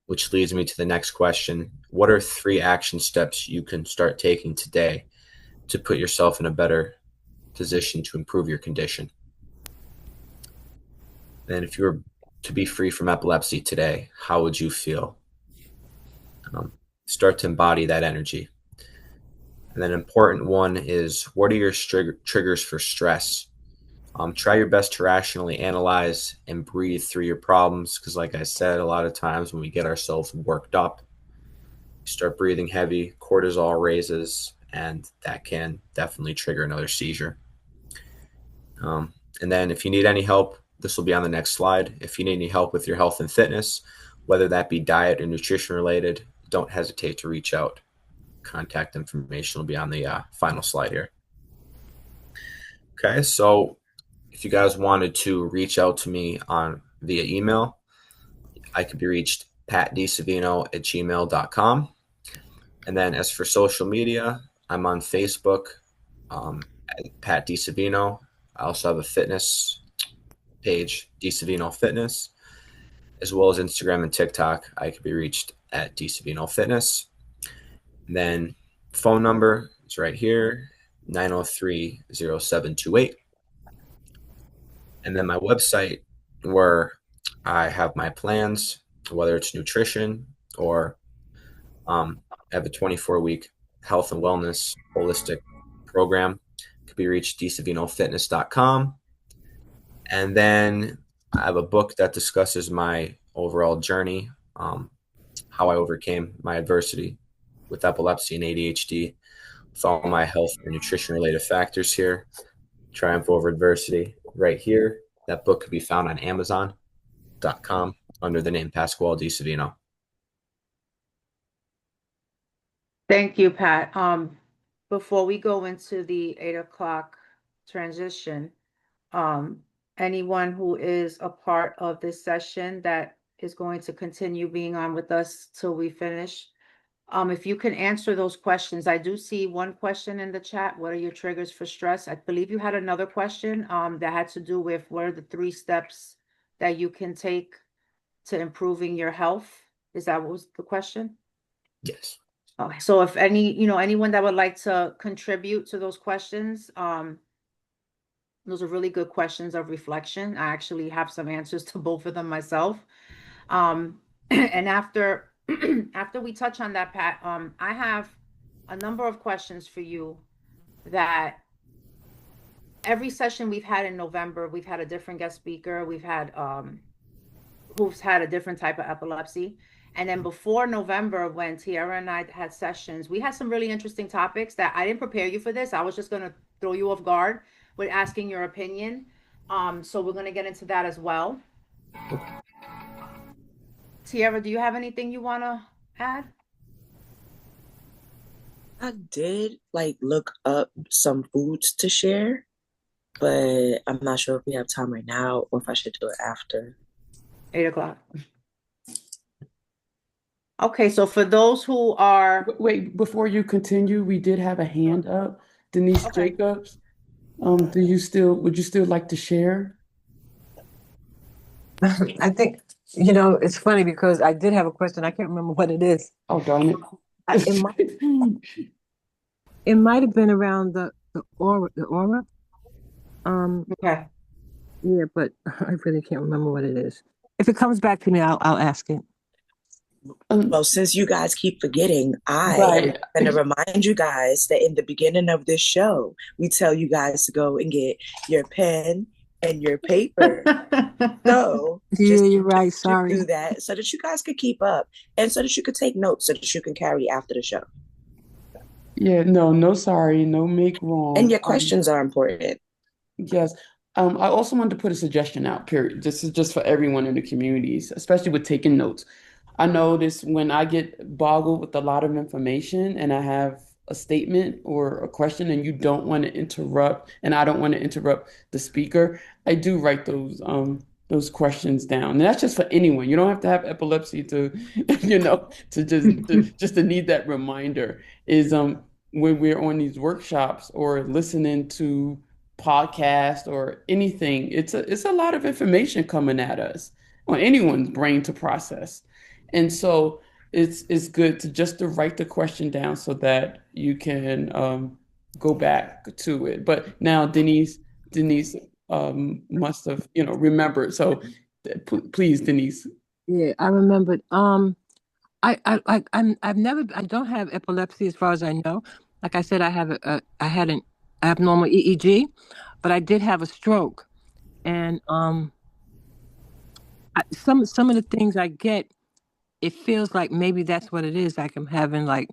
Which leads me to the next question. What are 3 action steps you can start taking today to put yourself in a better position to improve your condition? And if you were to be free from epilepsy today, how would you feel? Start to embody that energy. And then an important one is, what are your triggers for stress? Try your best to rationally analyze and breathe through your problems, because like I said, a lot of times when we get ourselves worked up, we start breathing heavy, cortisol raises, and that can definitely trigger another seizure. And then if you need any help, this will be on the next slide. If you need any help with your health and fitness, whether that be diet or nutrition related, don't hesitate to reach out. Contact information will be on the final slide here. Okay, so if you guys wanted to reach out to me via email, I could be reached patdesavino@gmail.com. And then as for social media, I'm on Facebook at Pat DeSavino. I also have a fitness page, DeSavino Fitness, as well as Instagram and TikTok. I could be reached at DeSavino Fitness. And then phone number is right here, 903-0728. And then my website, where I have my plans, whether it's nutrition or I have a 24-week health and wellness holistic program. It could be reached DeSavinoFitness.com. And then I have a book that discusses my overall journey, how I overcame my adversity with epilepsy and ADHD, with all my health and nutrition related factors here. Triumph Over Adversity right here. That book could be found on Amazon.com under the name Pasquale DeSavino. Thank you, Pat. Before we go into the 8 o'clock transition, anyone who is a part of this session that is going to continue being on with us till we finish, if you can answer those questions. I do see one question in the chat. What are your triggers for stress? I believe you had another question that had to do with what are the 3 steps that you can take to improving your health? Is that what was the question? Yes. Okay, so if anyone that would like to contribute to those questions, those are really good questions of reflection. I actually have some answers to both of them myself. And after we touch on that, Pat, I have a number of questions for you that every session we've had in November, we've had a different guest speaker. We've had who's had a different type of epilepsy. And then before November, when Tiara and I had sessions, we had some really interesting topics that I didn't prepare you for this. I was just going to throw you off guard with asking your opinion. So we're going to get into that as well. Tiara, do you have anything you want to add? I did look up some foods to share, but I'm not sure if we have time right now or if I should do it after 8 o'clock. Okay, so for those who are Wait, before you continue, we did have a hand up. Denise Okay. Jacobs. Would you still like to share? I think, it's funny because I did have a question. I can't remember what it is. Oh, darn it. It might have been around the aura. okay. Yeah, but I really can't remember what it is. If it comes back to me, I'll ask it. Well, since you guys keep forgetting, I Right. am going to remind you guys that in the beginning of this show, we tell you guys to go and get your pen and your paper. So Yeah, you're right. Sorry. do that so that you guys could keep up and so that you could take notes so that you can carry after the show. Yeah, no sorry, no make wrong. And your questions are important. Yes. I also wanted to put a suggestion out, period. This is just for everyone in the communities, especially with taking notes. I notice when I get boggled with a lot of information and I have a statement or a question and you don't want to interrupt, and I don't want to interrupt the speaker, I do write those questions down. And that's just for anyone. You don't have to have epilepsy to, to need that reminder. Is when we're on these workshops or listening to podcasts or anything, it's a lot of information coming at us on anyone's brain to process. And so it's good to write the question down so that you can go back to it. But now Denise must have remembered. So please, Denise. Yeah, I remembered. I don't have epilepsy as far as I know. Like I said, I have abnormal EEG. but I did have a stroke, and some of the things I get, it feels like maybe that's what it is. Like I'm having like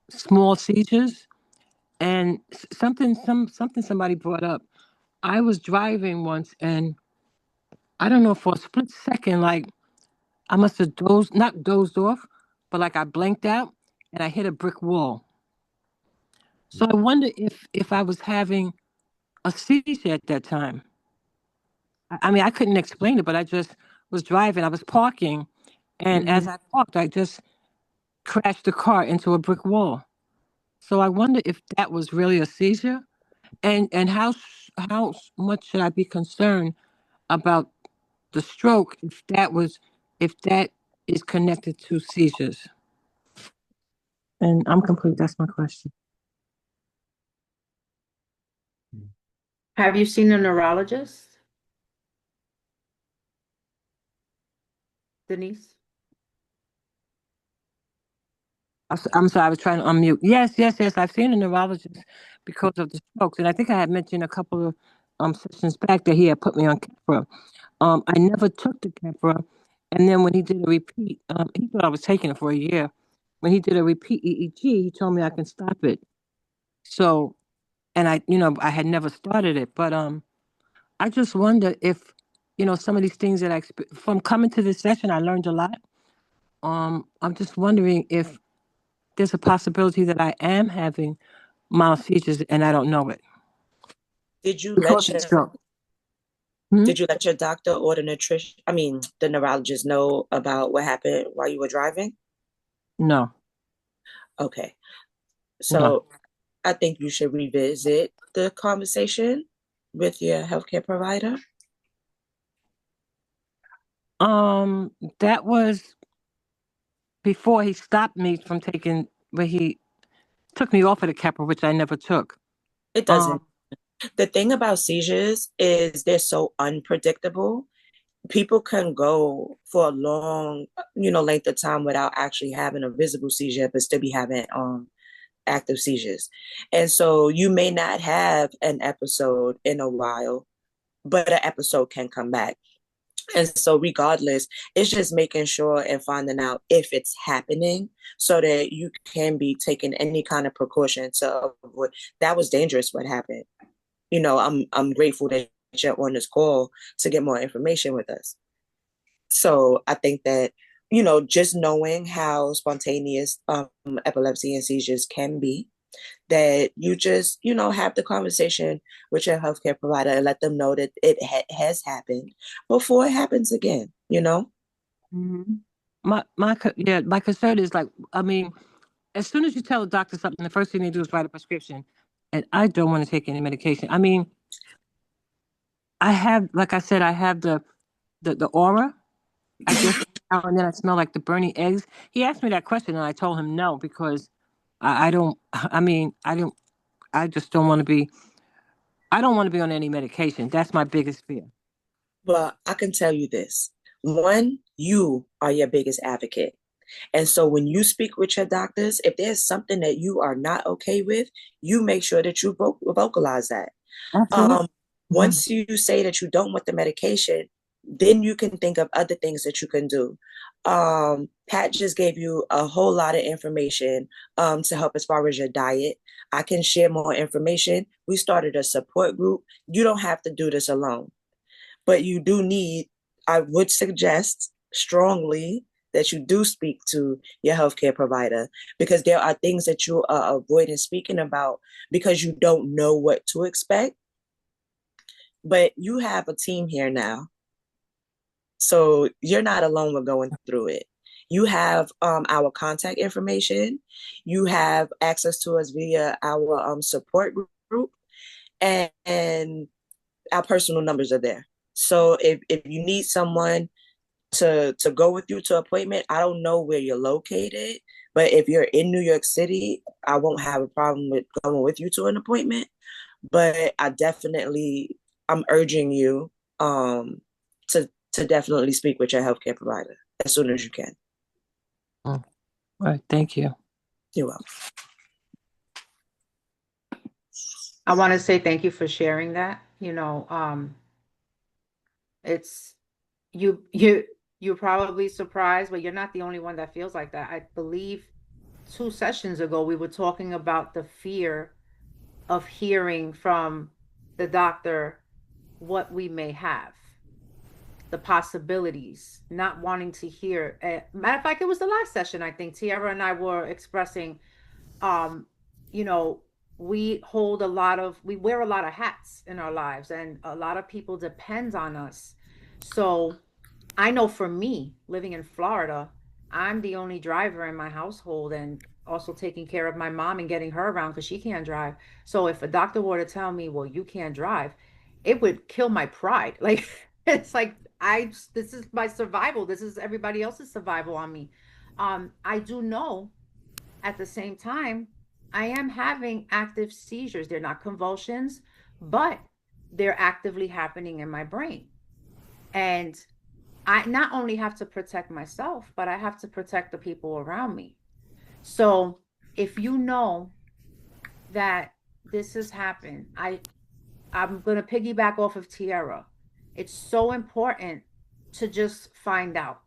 small seizures, and something somebody brought up. I was driving once, and I don't know, for a split second, like I must have not dozed off, but like I blanked out and I hit a brick wall. So I wonder if I was having a seizure at that time. I mean, I couldn't explain it, but I just was driving. I was parking, and as I parked, I just crashed the car into a brick wall. So I wonder if that was really a seizure, and how much should I be concerned about the stroke if that is connected to seizures? And I'm complete. That's my question. Have you seen a neurologist, Denise? I'm sorry, I was trying to unmute. Yes. I've seen a neurologist because of the strokes, and I think I had mentioned a couple of sessions back that he had put me on Keppra. I never took the Keppra, and then when he did a repeat, he thought I was taking it for a year. When he did a repeat EEG, he told me I can stop it. So, and I had never started it, but I just wonder if some of these things that from coming to this session, I learned a lot. I'm just wondering if there's a possibility that I am having mild seizures and I don't know it. Did you Because let of stroke. Hmm? Did you let your doctor or the neurologist know about what happened while you were driving? No. Okay. No. So I think you should revisit the conversation with your healthcare provider. That was before he stopped me from taking, but he took me off of the Keppra, which I never took. It doesn't. The thing about seizures is they're so unpredictable. People can go for a long, length of time without actually having a visible seizure, but still be having active seizures. And so you may not have an episode in a while, but an episode can come back. And so regardless, it's just making sure and finding out if it's happening so that you can be taking any kind of precaution to avoid. That was dangerous what happened. I'm grateful that you're on this call to get more information with us. So I think that, just knowing how spontaneous epilepsy and seizures can be, that you just, have the conversation with your healthcare provider and let them know that it has happened before it happens again, Mm-hmm. My concern is like, I mean, as soon as you tell a doctor something, the first thing they do is write a prescription. And I don't want to take any medication. I mean, I have, like I said, I have the aura. I guess now and then I smell like the burning eggs. He asked me that question and I told him no because I don't, I mean, I just don't want to be, I don't want to be on any medication. That's my biggest fear. Well, I can tell you this. One, you are your biggest advocate. And so when you speak with your doctors, if there's something that you are not okay with, you make sure that you vocalize that. Absolutely. Once you say that you don't want the medication, then you can think of other things that you can do. Pat just gave you a whole lot of information to help as far as your diet. I can share more information. We started a support group. You don't have to do this alone, but you do need, I would suggest strongly that you do speak to your healthcare provider, because there are things that you are avoiding speaking about because you don't know what to expect. But you have a team here now. So you're not alone with going through it. You have our contact information. You have access to us via our support group, and our personal numbers are there. So if you need someone to go with you to appointment, I don't know where you're located, but if you're in New York City, I won't have a problem with going with you to an appointment. But I'm urging you to definitely speak with your healthcare provider as soon as you can. All right, thank you. You're welcome. I want to say thank you for sharing that. You know, it's you're probably surprised, but you're not the only one that feels like that. I believe 2 sessions ago we were talking about the fear of hearing from the doctor what we may have, the possibilities, not wanting to hear. Matter of fact, it was the last session, I think Tiara and I were expressing, um, you know, we wear a lot of hats in our lives, and a lot of people depend on us. So I know for me, living in Florida, I'm the only driver in my household and also taking care of my mom and getting her around because she can't drive. So if a doctor were to tell me, well, you can't drive, it would kill my pride. Like, it's like, this is my survival. This is everybody else's survival on me. I do know at the same time, I am having active seizures. They're not convulsions, but they're actively happening in my brain. And I not only have to protect myself, but I have to protect the people around me. So if you know that this has happened, I'm going to piggyback off of Tiara. It's so important to just find out.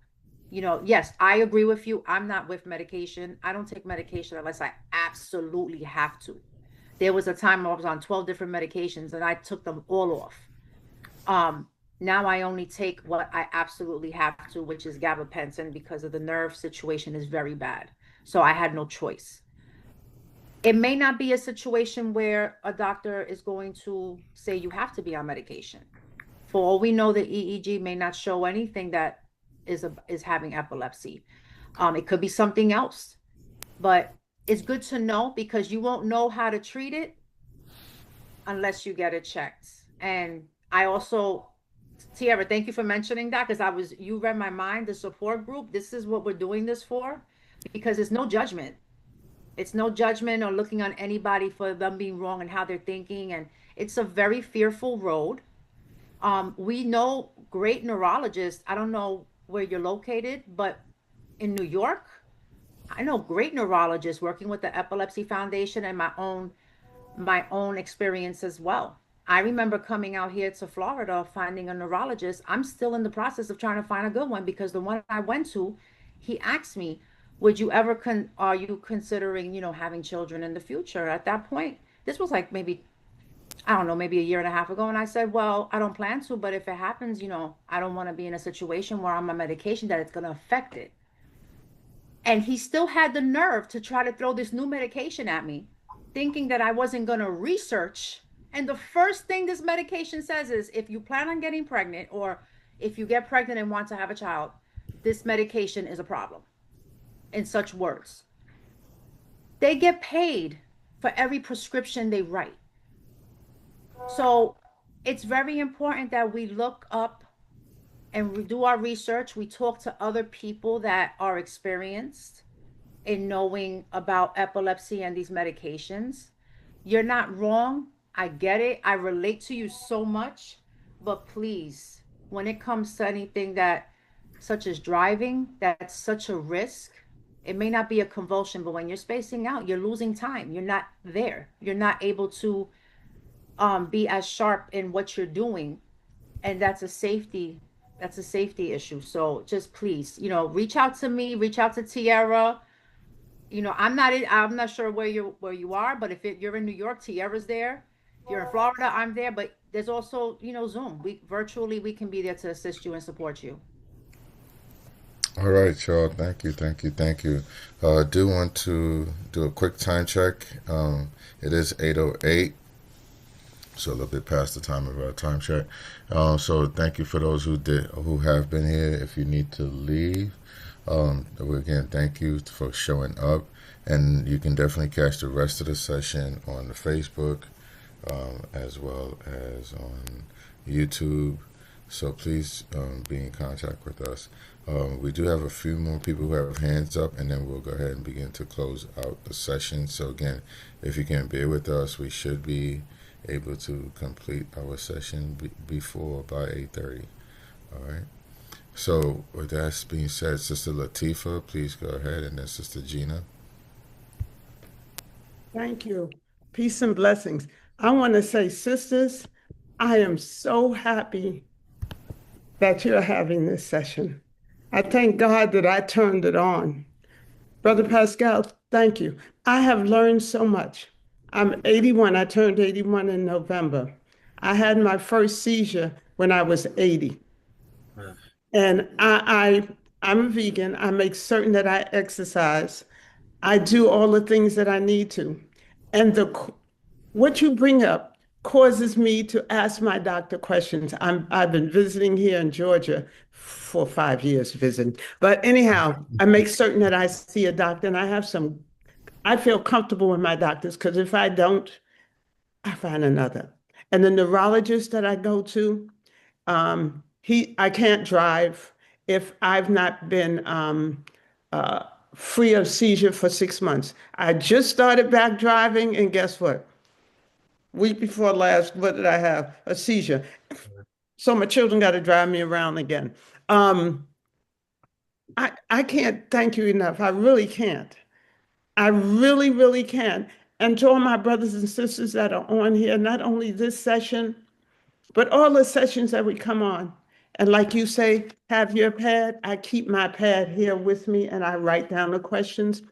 You know, yes, I agree with you. I'm not with medication. I don't take medication unless I absolutely have to. There was a time I was on 12 different medications and I took them all off. Now I only take what I absolutely have to, which is gabapentin, because of the nerve situation is very bad. So I had no choice. It may not be a situation where a doctor is going to say you have to be on medication. For all we know, the EEG may not show anything that is having epilepsy. It could be something else, but it's good to know because you won't know how to treat it unless you get it checked. And I also, Tiara, thank you for mentioning that because you read my mind, the support group. This is what we're doing this for because it's no judgment. It's no judgment or looking on anybody for them being wrong and how they're thinking. And it's a very fearful road. We know great neurologists. I don't know where you're located, but in New York, I know great neurologists working with the Epilepsy Foundation and my own experience as well. I remember coming out here to Florida, finding a neurologist. I'm still in the process of trying to find a good one because the one I went to, he asked me, would you ever are you considering, having children in the future? At that point, this was like maybe, I don't know, maybe a year and a half ago. And I said, well, I don't plan to, but if it happens, I don't want to be in a situation where I'm on medication that it's going to affect it. And he still had the nerve to try to throw this new medication at me, thinking that I wasn't going to research. And the first thing this medication says is if you plan on getting pregnant or if you get pregnant and want to have a child, this medication is a problem. In such words. They get paid for every prescription they write. So it's very important that we look up and we do our research. We talk to other people that are experienced in knowing about epilepsy and these medications. You're not wrong. I get it. I relate to you so much. But please, when it comes to anything such as driving, that's such a risk. It may not be a convulsion, but when you're spacing out, you're losing time. You're not there. You're not able to be as sharp in what you're doing. And that's a safety issue. So just please, reach out to me, reach out to Tiara. I'm not sure where you are, but if you're in New York, Tiara's there. If you're in Florida, I'm there. But there's also, Zoom. We can be there to assist you and support you. All right, y'all. Thank you. I do want to do a quick time check. It is 8:08, so a little bit past the time of our time check. So thank you for those who have been here. If you need to leave, again, thank you for showing up. And you can definitely catch the rest of the session on the Facebook, as well as on YouTube. So please be in contact with us. We do have a few more people who have hands up, and then we'll go ahead and begin to close out the session. So again, if you can bear with us, we should be able to complete our session by 8:30. All right. So with that being said, Sister Latifa, please go ahead, and then Sister Gina. Thank you. Peace and blessings. I want to say, sisters, I am so happy that you're having this session. I thank God that I turned it on. Brother Pascal, thank you. I have learned so much. I'm 81. I turned 81 in November. I had my first seizure when I was 80. And I'm a vegan. I make certain that I exercise. I do all the things that I need to. And what you bring up causes me to ask my doctor questions. I've been visiting here in Georgia for 5 years visiting. But anyhow, I make certain that I see a doctor, and I feel comfortable with my doctors, because if I don't, I find another. And the neurologist that I go to, I can't drive if I've not been free of seizure for 6 months. I just started back driving, and guess what? Week before last, what did I have? A seizure. So my children got to drive me around again. I can't thank you enough. I really can't. I really, really can't. And to all my brothers and sisters that are on here, not only this session, but all the sessions that we come on. And like you say, have your pad. I keep my pad here with me, and I write down the questions.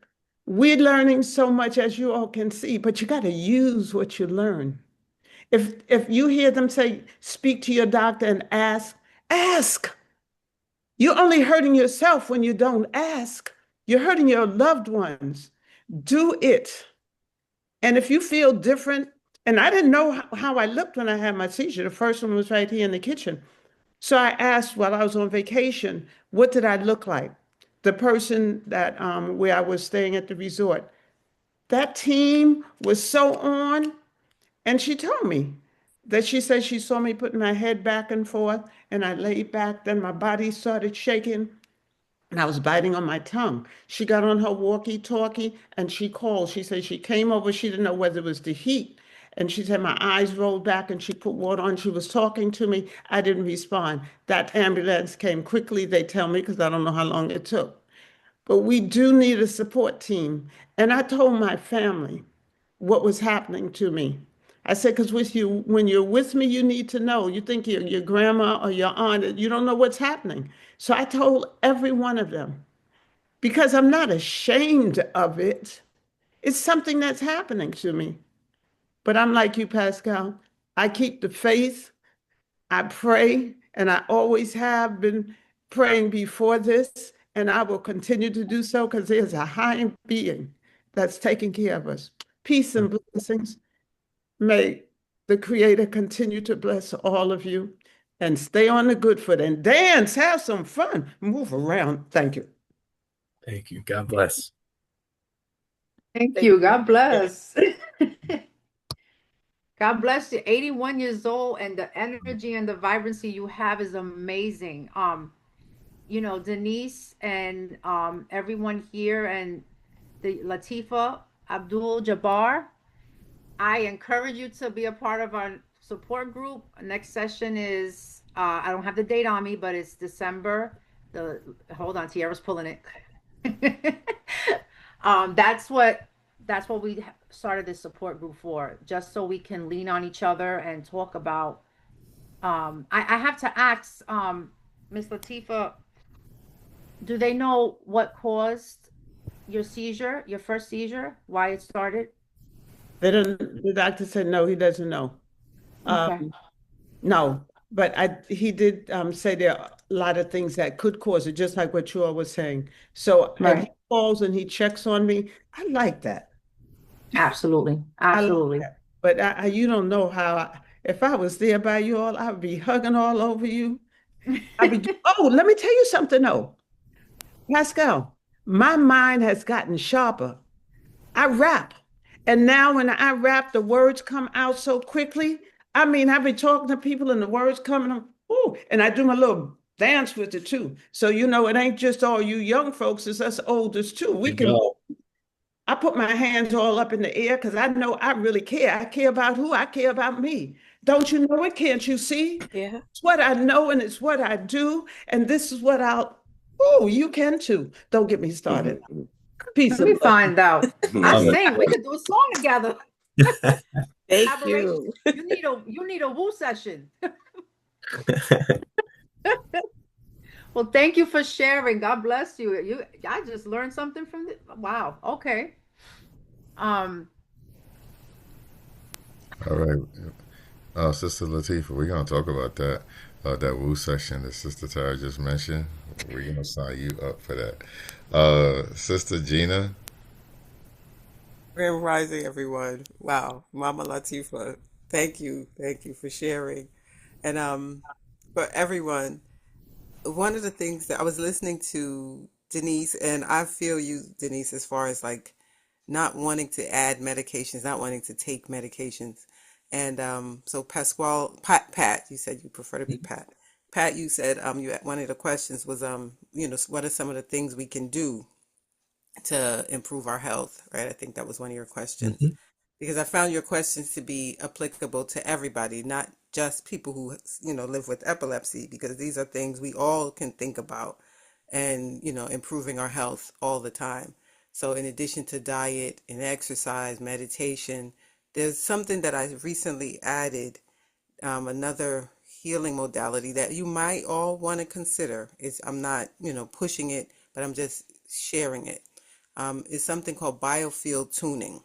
We're learning so much, as you all can see, but you got to use what you learn. If you hear them say, speak to your doctor and ask. You're only hurting yourself when you don't ask. You're hurting your loved ones. Do it. And if you feel different, and I didn't know how I looked when I had my seizure. The first one was right here in the kitchen. So I asked while I was on vacation, what did I look like? The person that where I was staying at the resort, that team was so on. And she told me that she said she saw me putting my head back and forth, and I laid back, then my body started shaking, and I was biting on my tongue. She got on her walkie-talkie and she called. She said she came over. She didn't know whether it was the heat. And she said my eyes rolled back, and she put water on. She was talking to me. I didn't respond. That ambulance came quickly, they tell me, because I don't know how long it took. But we do need a support team. And I told my family what was happening to me. I said, because when you're with me, you need to know. You think your grandma or your aunt, you don't know what's happening. So I told every one of them, because I'm not ashamed of it. It's something that's happening to me. But I'm like you, Pascal. I keep the faith. I pray, and I always have been praying before this, and I will continue to do so, because there's a higher being that's taking care of us. Peace and blessings. May the Creator continue to bless all of you, and stay on the good foot and dance, have some fun, move around. Thank you. Thank you. God bless. Thank you. God bless. God bless you. 81 years old, and the energy and the vibrancy you have is amazing. Denise and everyone here, and the Latifa, Abdul Jabbar, I encourage you to be a part of our support group. Next session is I don't have the date on me, but it's December. Hold on, Tiara's pulling it. That's what we started this support group for, just so we can lean on each other and talk about. I have to ask Miss Latifa, do they know what caused your seizure, your first seizure, why it started? The doctor said no, he doesn't know. Okay. No, but he did say there are a lot of things that could cause it, just like what you all was saying. So if he calls and he checks on me, I like that. Absolutely. Absolutely. Like that. But you don't know how, if I was there by you all, I would be hugging all over you. Let me tell you something though. Pascal, my mind has gotten sharper. I rap. And now when I rap, the words come out so quickly. I mean, I've been talking to people and the words coming on, and I do my little dance with it too. So, it ain't just all you young folks, it's us olders too. I put my hands all up in the air, because I know I really care. I care about who? I care about me. Don't you know it? Can't you see? Yeah. It's what I know, and it's what I do. And this is what you can too. Don't get me started. Peace. Let me find out. I sing. We could do a song together. Thank you. You need a woo session. Well, thank you for sharing. God bless you. I just learned something from this. Wow. Okay. Um, All right. Sister Latifah, we're going to talk about that woo section that Sister Tara just mentioned. We're going to sign you up for that. Sister Gina. Grand Rising, everyone. Wow, Mama Latifa, thank you. Thank you for sharing. And for everyone, one of the things that I was listening to Denise, and I feel you, Denise, as far as like not wanting to add medications, not wanting to take medications. And so Pat, you said you prefer to be Pat. Pat, you said one of the questions was what are some of the things we can do to improve our health, right? I think that was one of your questions. Mhm. Because I found your questions to be applicable to everybody, not just people who, live with epilepsy, because these are things we all can think about and, improving our health all the time. So in addition to diet and exercise, meditation, there's something that I recently added, another healing modality that you might all want to consider. I'm not, pushing it, but I'm just sharing it. Is something called biofield tuning.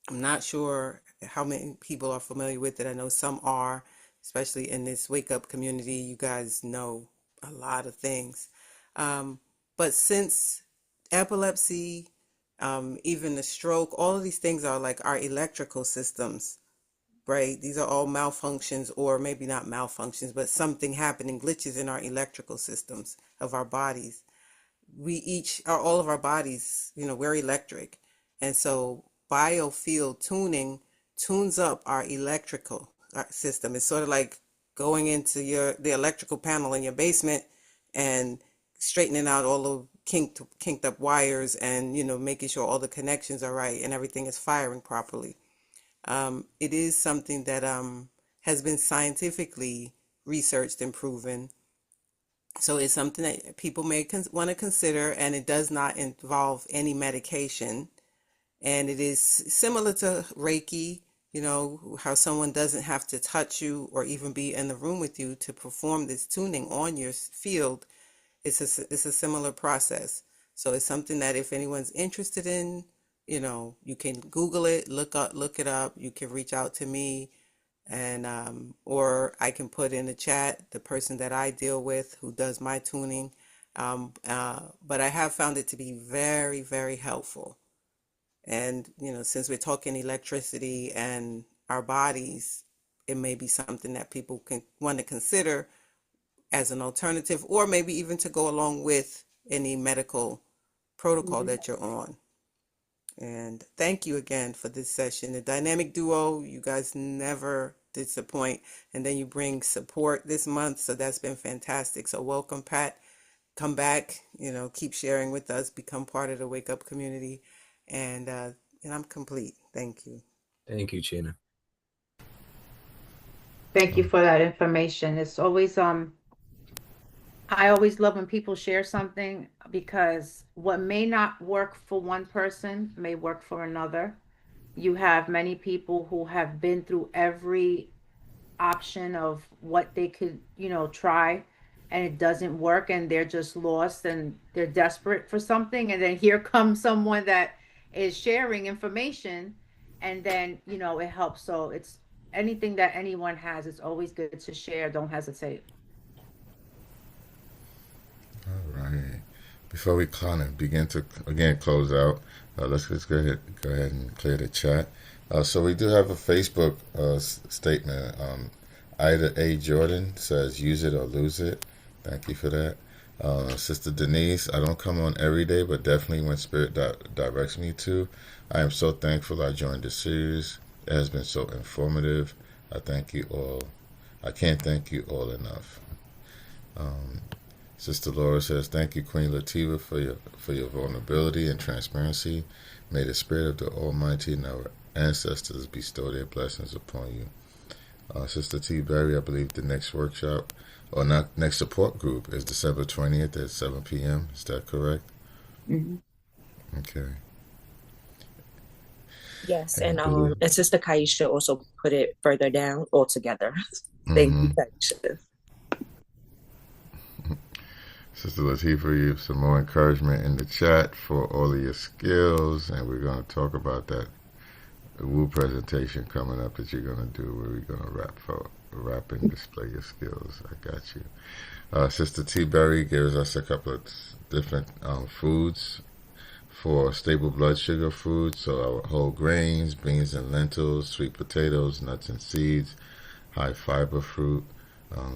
I'm not sure how many people are familiar with it. I know some are, especially in this wake up community. You guys know a lot of things. But since epilepsy, even the stroke, all of these things are like our electrical systems, right? These are all malfunctions, or maybe not malfunctions, but something happening, glitches in our electrical systems of our bodies. All of our bodies, we're electric. And so biofield tuning tunes up our electrical system. It's sort of like going into the electrical panel in your basement and straightening out all the kinked up wires, and making sure all the connections are right and everything is firing properly. It is something that has been scientifically researched and proven. So it's something that people may want to consider, and it does not involve any medication. And it is similar to Reiki, how someone doesn't have to touch you or even be in the room with you to perform this tuning on your field. It's a similar process. So it's something that if anyone's interested in, you can Google it, look it up. You can reach out to me, and or I can put in the chat the person that I deal with who does my tuning. But I have found it to be very, very helpful. And since we're talking electricity and our bodies, it may be something that people can want to consider as an alternative, or maybe even to go along with any medical protocol that you're on. And thank you again for this session. The dynamic duo, you guys never disappoint. And then you bring support this month. So that's been fantastic. So welcome, Pat. Come back, keep sharing with us, become part of the Wake Up community. And I'm complete. Thank you. Thank you, Gina. Thank you for that information. It's always I always love when people share something, because what may not work for one person may work for another. You have many people who have been through every option of what they could, try, and it doesn't work, and they're just lost and they're desperate for something. And then here comes someone that is sharing information, and then, it helps. So it's anything that anyone has, it's always good to share. Don't hesitate. All right. Before we kind of begin to again close out, let's just go ahead and clear the chat. So we do have a Facebook statement. Ida A. Jordan says, "Use it or lose it." Thank you for that. Sister Denise, I don't come on every day, but definitely when Spirit directs me to. I am so thankful I joined the series. It has been so informative. I thank you all. I can't thank you all enough. Sister Laura says, "Thank you, Queen Latifah, for your vulnerability and transparency. May the Spirit of the Almighty and our ancestors bestow their blessings upon you." Sister T. Berry, I believe the next workshop, or not next support group, is December 20th at 7 p.m. Is that correct? Mm-hmm. Okay. Yes, And and Sister Kaisha also put it further down altogether. Thank you, Kaisha. Sister Latifah, you have some more encouragement in the chat for all of your skills, and we're going to talk about that Woo presentation coming up that you're going to do, where we're going to rap and display your skills. I got you. Sister T. Berry gives us a couple of different foods for stable blood sugar foods. So our whole grains, beans and lentils, sweet potatoes, nuts and seeds, high fiber fruit.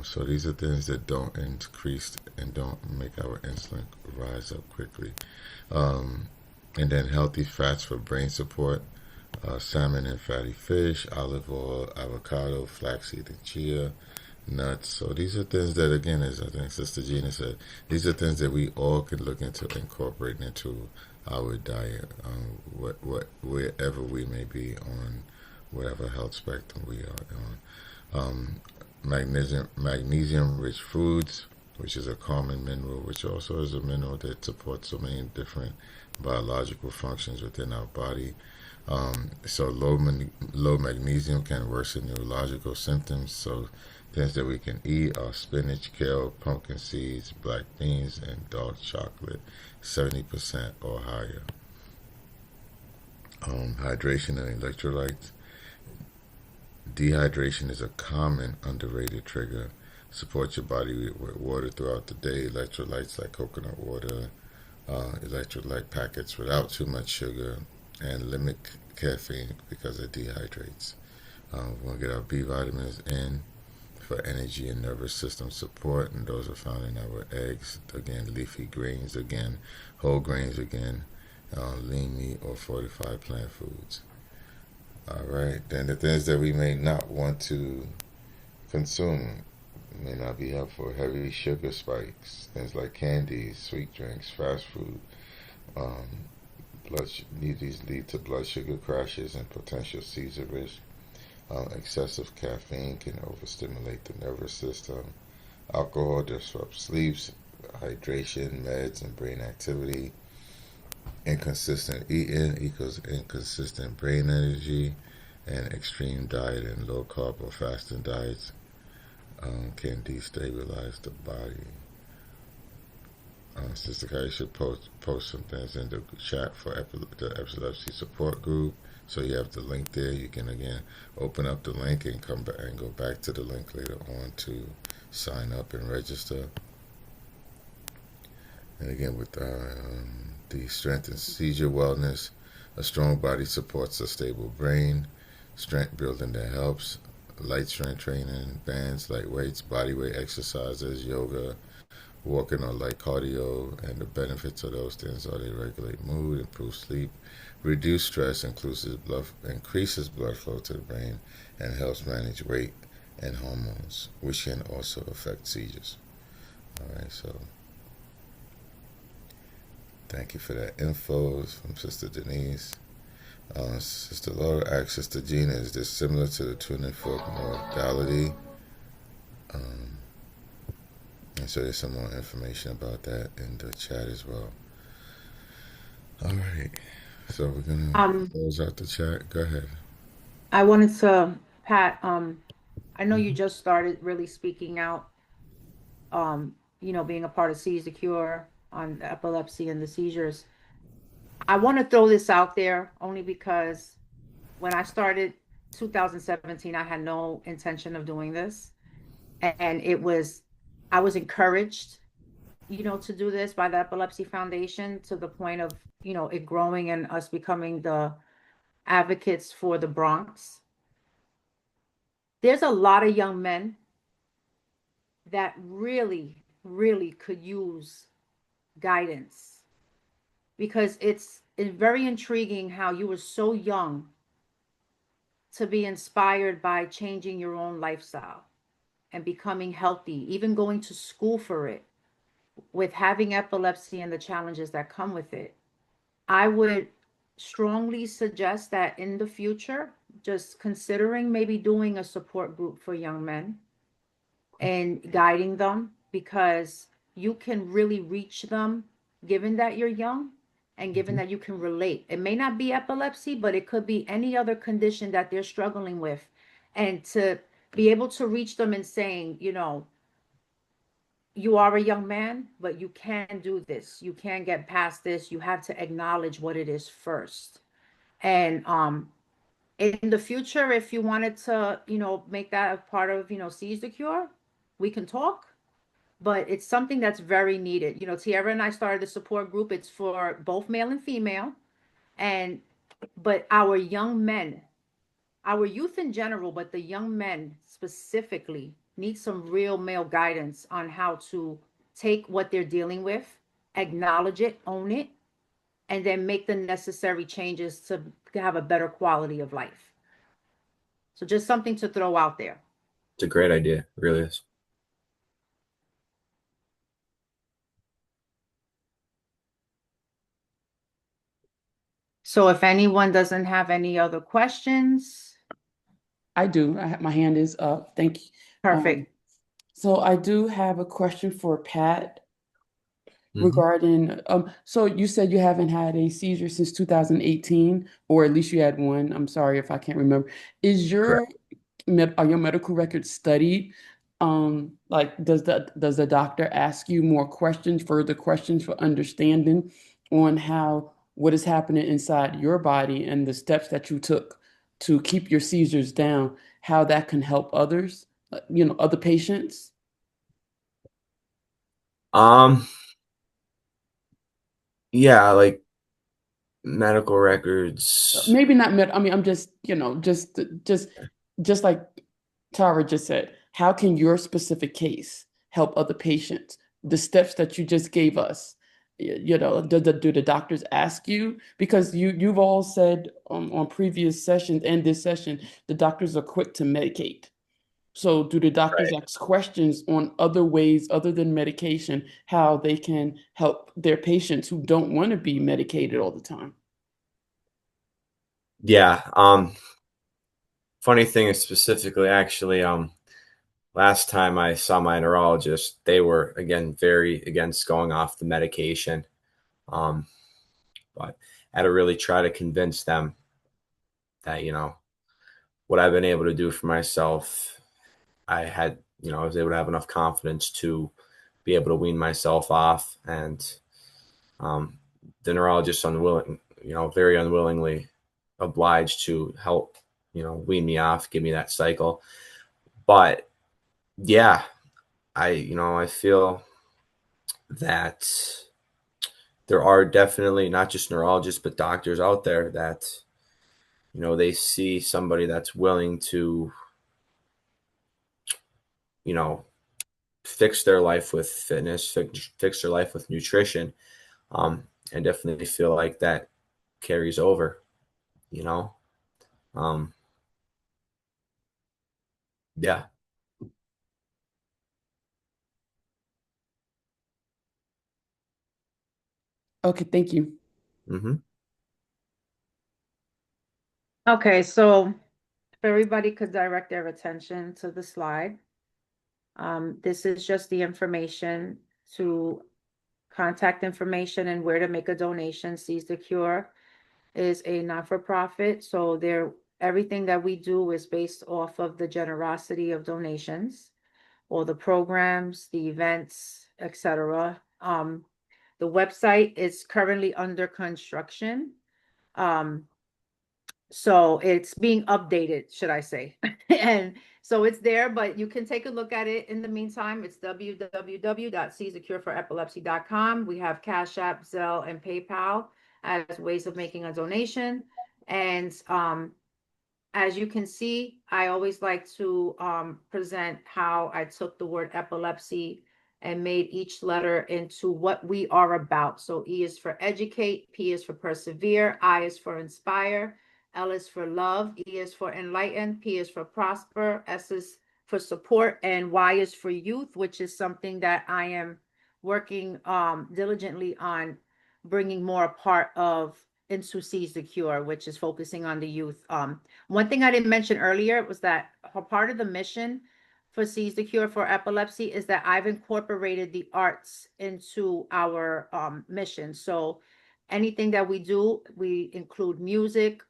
So these are things that don't increase and don't make our insulin rise up quickly. And then healthy fats for brain support. Salmon and fatty fish, olive oil, avocado, flaxseed and chia, nuts. So these are things that, again, as I think Sister Gina said, these are things that we all can look into incorporating into our diet, wherever we may be on whatever health spectrum we are on. Magnesium-rich foods, which is a common mineral, which also is a mineral that supports so many different biological functions within our body. So low magnesium can worsen neurological symptoms. So things that we can eat are spinach, kale, pumpkin seeds, black beans, and dark chocolate, 70% or higher. Hydration and electrolytes. Dehydration is a common underrated trigger. Support your body with water throughout the day. Electrolytes like coconut water, electrolyte packets without too much sugar, and limit caffeine because it dehydrates. We want to get our B vitamins in for energy and nervous system support, and those are found in our eggs. Again, leafy greens, again, whole grains, again, lean meat or fortified plant foods. All right, then the things that we may not want to consume may not be helpful. Heavy sugar spikes, things like candies, sweet drinks, fast food. These lead to blood sugar crashes and potential seizure risk. Excessive caffeine can overstimulate the nervous system. Alcohol disrupts sleeps, hydration, meds, and brain activity. Inconsistent eating equals inconsistent brain energy, and extreme diet and low carb or fasting diets can destabilize the body. Sister Carrie should post some things in the chat for the epilepsy support group. So you have the link there. You can again open up the link and come back and go back to the link later on to sign up and register. And again, with the strength and seizure wellness, a strong body supports a stable brain. Strength building that helps. Light strength training, bands, light weights, body weight exercises, yoga, walking or light cardio, and the benefits of those things are they regulate mood, improve sleep, reduce stress, increases blood flow to the brain, and helps manage weight and hormones, which can also affect seizures. All right, so thank you for that info from Sister Denise. Sister Laura asked Sister Gina, is this similar to the tuning fork modality? And so there's some more information about that in the chat as well. All right. So we're going to close out the chat. Go ahead. I wanted to, Pat, I know you just started really speaking out, being a part of Seize the Cure on epilepsy and the seizures. I want to throw this out there only because when I started 2017, I had no intention of doing this. And I was encouraged, to do this by the Epilepsy Foundation to the point of, it growing and us becoming the advocates for the Bronx. There's a lot of young men that really, really could use guidance, because it's very intriguing how you were so young to be inspired by changing your own lifestyle and becoming healthy, even going to school for it, with having epilepsy and the challenges that come with it. I would strongly suggest that in the future, just considering maybe doing a support group for young men and guiding them, because you can really reach them given that you're young And given that you can relate, it may not be epilepsy, but it could be any other condition that they're struggling with. And to be able to reach them and saying, you know, you are a young man, but you can do this. You can get past this. You have to acknowledge what it is first. And in the future, if you wanted to, you know, make that a part of, you know, Seize the Cure, we can talk. But it's something that's very needed. You know, Tiara and I started the support group. It's for both male and female. And but our young men, our youth in general, but the young men specifically need some real male guidance on how to take what they're dealing with, acknowledge it, own it, and then make the necessary changes to have a better quality of life. So just something to throw out there. It's a great idea. It really is. So if anyone doesn't have any other questions. I do. My hand is up. Thank you. Perfect. So I do have a question for Pat Mhm. regarding, so you said you haven't had a seizure since 2018, or at least you had one. I'm sorry if I can't remember. Is your are your medical records studied? Like does the doctor ask you more questions, further questions for understanding on how what is happening inside your body and the steps that you took to keep your seizures down, how that can help others, you know, other patients? Yeah, like medical records. Maybe not I mean, I'm just, you know, just like Tara just said, how can your specific case help other patients? The steps that you just gave us, you know, do the doctors ask you? Because you've all said on previous sessions and this session, the doctors are quick to medicate. So do the doctors Right. ask questions on other ways other than medication, how they can help their patients who don't want to be medicated all the time? Yeah. Funny thing is specifically actually, last time I saw my neurologist, they were again very against going off the medication. But I had to really try to convince them that, you know, what I've been able to do for myself, I had, you know, I was able to have enough confidence to be able to wean myself off. And um, the neurologist unwilling, you know, very unwillingly obliged to help, you know, wean me off, give me that cycle. But yeah, you know, I feel that there are definitely not just neurologists, but doctors out there that, you know, they see somebody that's willing to, you know, fix their life with fitness, fix their life with nutrition, and definitely feel like that carries over, you know? Um, yeah. Okay, thank you. Mm-hmm. Okay, so if everybody could direct their attention to the slide. This is just the information to contact information and where to make a donation. Seize the Cure is a not-for-profit, so everything that we do is based off of the generosity of donations, all the programs, the events, etc. The website is currently under construction. So it's being updated, should I say. And so it's there, but you can take a look at it in the meantime. It's www.seizethecureforepilepsy.com. We have Cash App, Zelle, and PayPal as ways of making a donation. And as you can see, I always like to present how I took the word epilepsy and made each letter into what we are about. So E is for educate, P is for persevere, I is for inspire, L is for love, E is for enlighten, P is for prosper, S is for support, and Y is for youth, which is something that I am working diligently on bringing more a part of into Seize the Cure, which is focusing on the youth. One thing I didn't mention earlier was that a part of the mission for Seize the Cure for Epilepsy is that I've incorporated the arts into our mission. So anything that we do, we include music,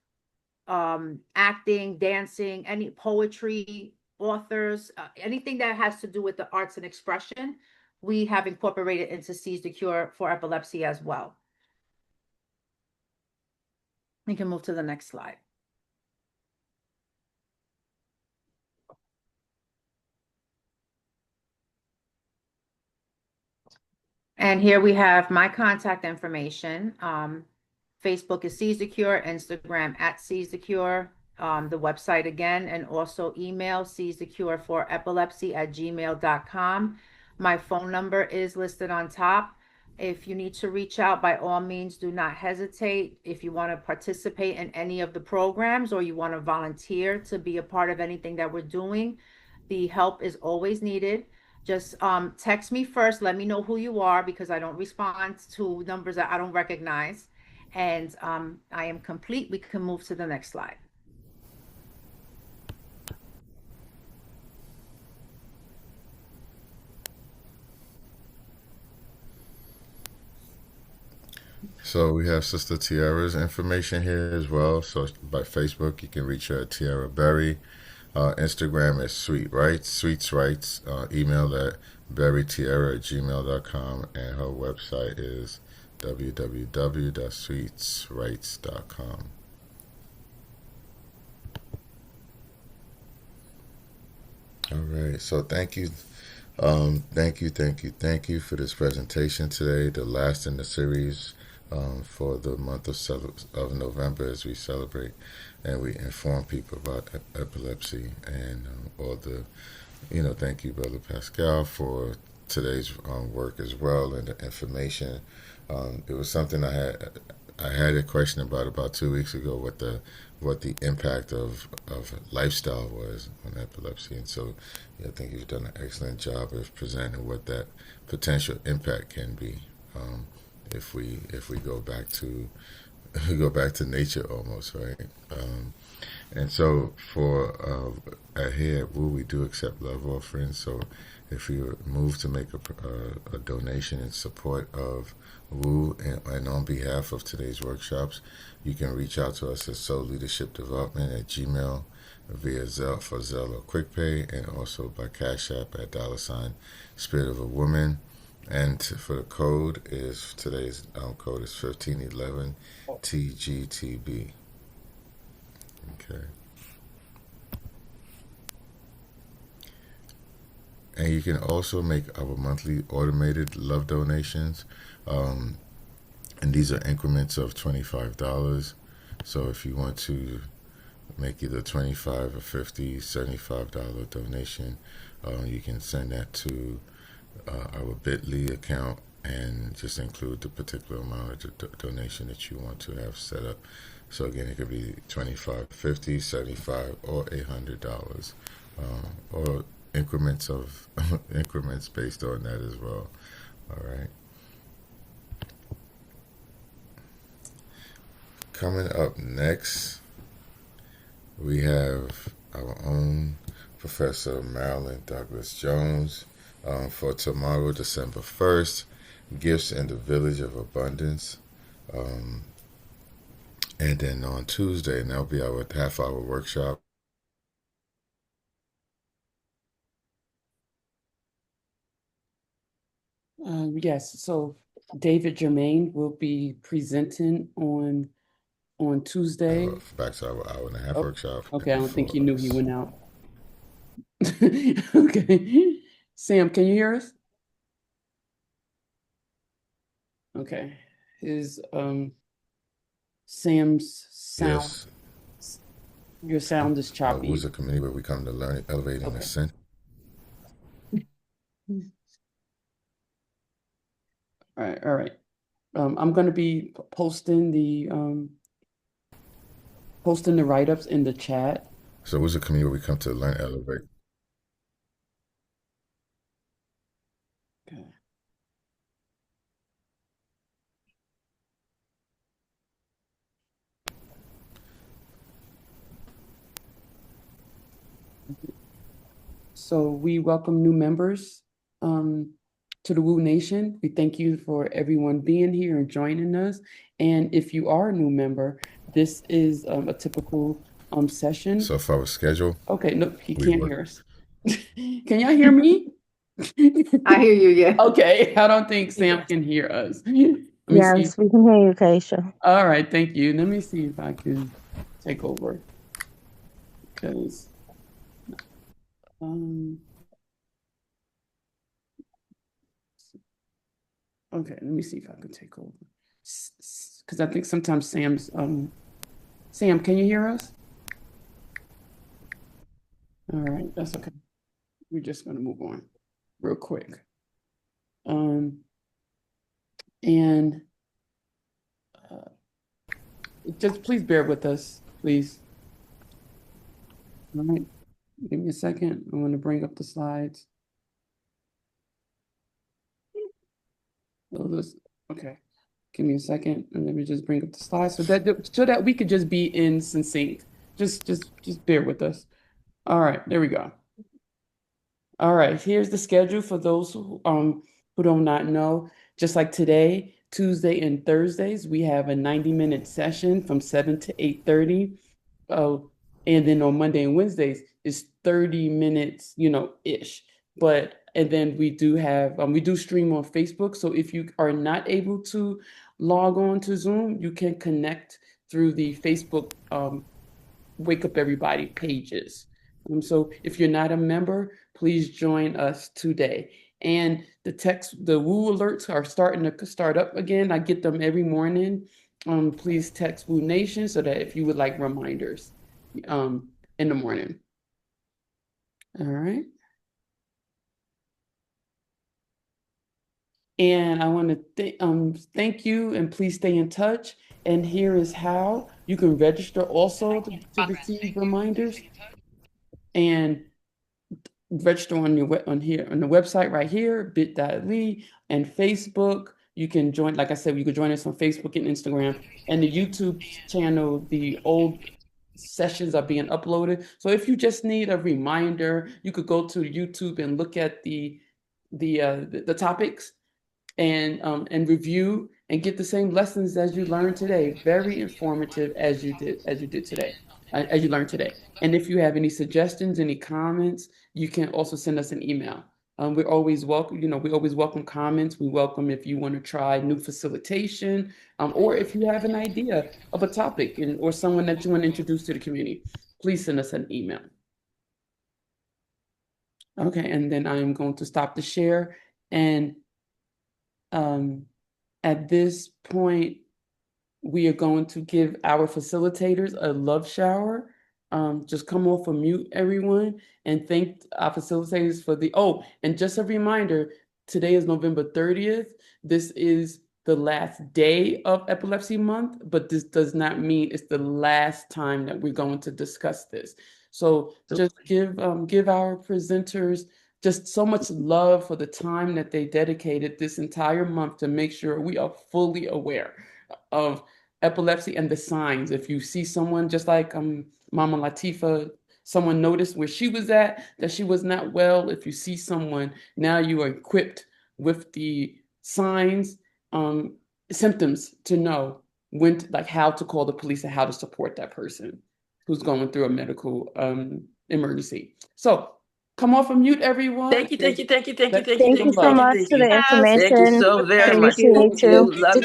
acting, dancing, any poetry, authors, anything that has to do with the arts and expression, we have incorporated into Seize the Cure for Epilepsy as well. We can move to the next slide. And here we have my contact information. Facebook is Seize the Cure, Instagram at Seize the Cure, the website again, and also email seizethecure4epilepsy@gmail.com. My phone number is listed on top. If you need to reach out, by all means, do not hesitate. If you want to participate in any of the programs or you want to volunteer to be a part of anything that we're doing, the help is always needed. Just text me first. Let me know who you are, because I don't respond to numbers that I don't recognize. And I am complete. We can move to the next slide. So we have Sister Tiara's information here as well. So by Facebook, you can reach her at Tiara Berry. Instagram is Sweet Rights, Sweets Rights. Email at berrytiara@gmail.com, and her website is www.sweetsrights.com. All right, so thank you for this presentation today, the last in the series for the month of November, as we celebrate and we inform people about epilepsy and all the, thank you, Brother Pascal, for today's work as well, and the information. It was something I had a question about 2 weeks ago, what the impact of lifestyle was on epilepsy, and so I think you've done an excellent job of presenting what that potential impact can be if we go back to nature almost, right? And so for here at WU, we do accept love offerings. So if you move to make a donation in support of WU and on behalf of today's workshops, you can reach out to us at Soul Leadership Development at Gmail, via Zelle for Zelle or QuickPay, and also by Cash App at $ Spirit of a Woman. And for the code is today's code is 1511 TGTB. Okay. And you can also make our monthly automated love donations. And these are increments of $25. So if you want to make either $25 or $50, $75 donation, you can send that to our bit.ly account and just include the particular amount of donation that you want to have set up. So again, it could be $25, $50, $75, or $800, or increments based on that as well. All right. Coming up next, we have our own Professor Marilyn Douglas Jones for tomorrow, December 1st, Gifts in the Village of Abundance. And then on Tuesday, and that'll be our half-hour workshop. Yes, so David Germain will be presenting on Tuesday. Back to our hour and a half workshop. Okay, I don't think he knew he went out. Okay. Sam, can you hear us? Okay. His Sam's sound. Yes. Your sound is choppy. WU's a community where we come to learn, elevate, and ascend. All right. I'm going to be posting the write-ups in the chat. So WU's a community where we come to learn, elevate. Okay. So we welcome new members. To the Woo Nation, we thank you for everyone being here and joining us. And if you are a new member, this is a typical session. So if I was scheduled, okay, no, he we can't would. hear us. Can y'all hear me? I hear you, yeah. Okay, I don't think Sam can hear us. Let me see. Yes, we can hear you, Keisha. All right, thank you. Let me see if I can take over. Because okay, let me see if I can take over. Because I think sometimes Sam's Sam, can you hear us? All right, that's okay. We're just gonna move on real quick. And just please bear with us, please. All right, give me a second. I want to bring up the slides. Okay, give me a second, and let me just bring up the slides so that we could just be in succinct. Just bear with us. All right, there we go. All right, here's the schedule for those who do not know. Just like today, Tuesday and Thursdays, we have a 90-minute session from 7 to 8:30. And then on Monday and Wednesdays, it's 30 minutes, ish. And then we do have, we do stream on Facebook. So if you are not able to log on to Zoom, you can connect through the Facebook Wake Up Everybody pages. So if you're not a member, please join us today. And the Woo alerts are starting to start up again. I get them every morning. Please text Woo Nation so that if you would like reminders in the morning. All right. And I want to thank you, and please stay in touch. And here is how you can register also to receive reminders. And register on the website right here, bit.ly, and Facebook. You can join, like I said, you can join us on Facebook and Instagram, and the YouTube channel. The old sessions are being uploaded. So if you just need a reminder, you could go to YouTube and look at the topics and review and get the same lessons as you learned today. Very informative as you did today. As you learned today. And if you have any suggestions, any comments, you can also send us an email. We're always welcome, we always welcome comments. We welcome if you want to try new facilitation, or if you have an idea of a topic or someone that you want to introduce to the community, please send us an email. Okay, and then I'm going to stop the share. And at this point, we are going to give our facilitators a love shower. Just come off of mute, everyone, and thank our facilitators for and just a reminder, today is November 30th. This is the last day of Epilepsy Month, but this does not mean it's the last time that we're going to discuss this. So just give our presenters just so much love for the time that they dedicated this entire month to make sure we are fully aware of epilepsy and the signs. If you see someone, just like Mama Latifa, someone noticed where she was at, that she was not well. If you see someone, now you are equipped with the signs, symptoms to know how to call the police and how to support that person who's going through a medical emergency. So come off of mute, everyone. Thank you so much for the information. Thank you so very much. Appreciate you. Love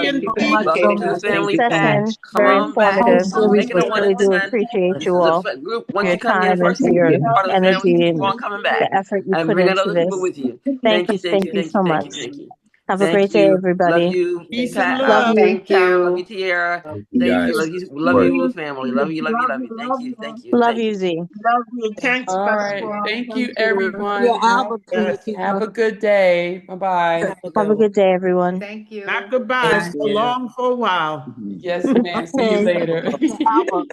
you. Welcome to the family, Pat. Session, Come very on back. informative. Make it a 1 Really and do 10. appreciate This you is all, a group. Once your you come here time and first, for you your be part of the family. energy Keep and on coming back. the effort you And put bring into other people this. with you. Thank you so much. Have a great day, Love everybody. you, Peace and Pat. Love love. you. Thank Tara, love you, you. Tiara. Thank you Thank you. guys. Love you, Woo family. Love you. Thank you. Love you, Z. Love you. Thanks, All right. Pasquale. Thank you, Thank everyone. Have a good day. Bye-bye. Have a good day, everyone. Thank you. Not goodbye. Thank So you. long for a while. Yes, ma'am. See you later.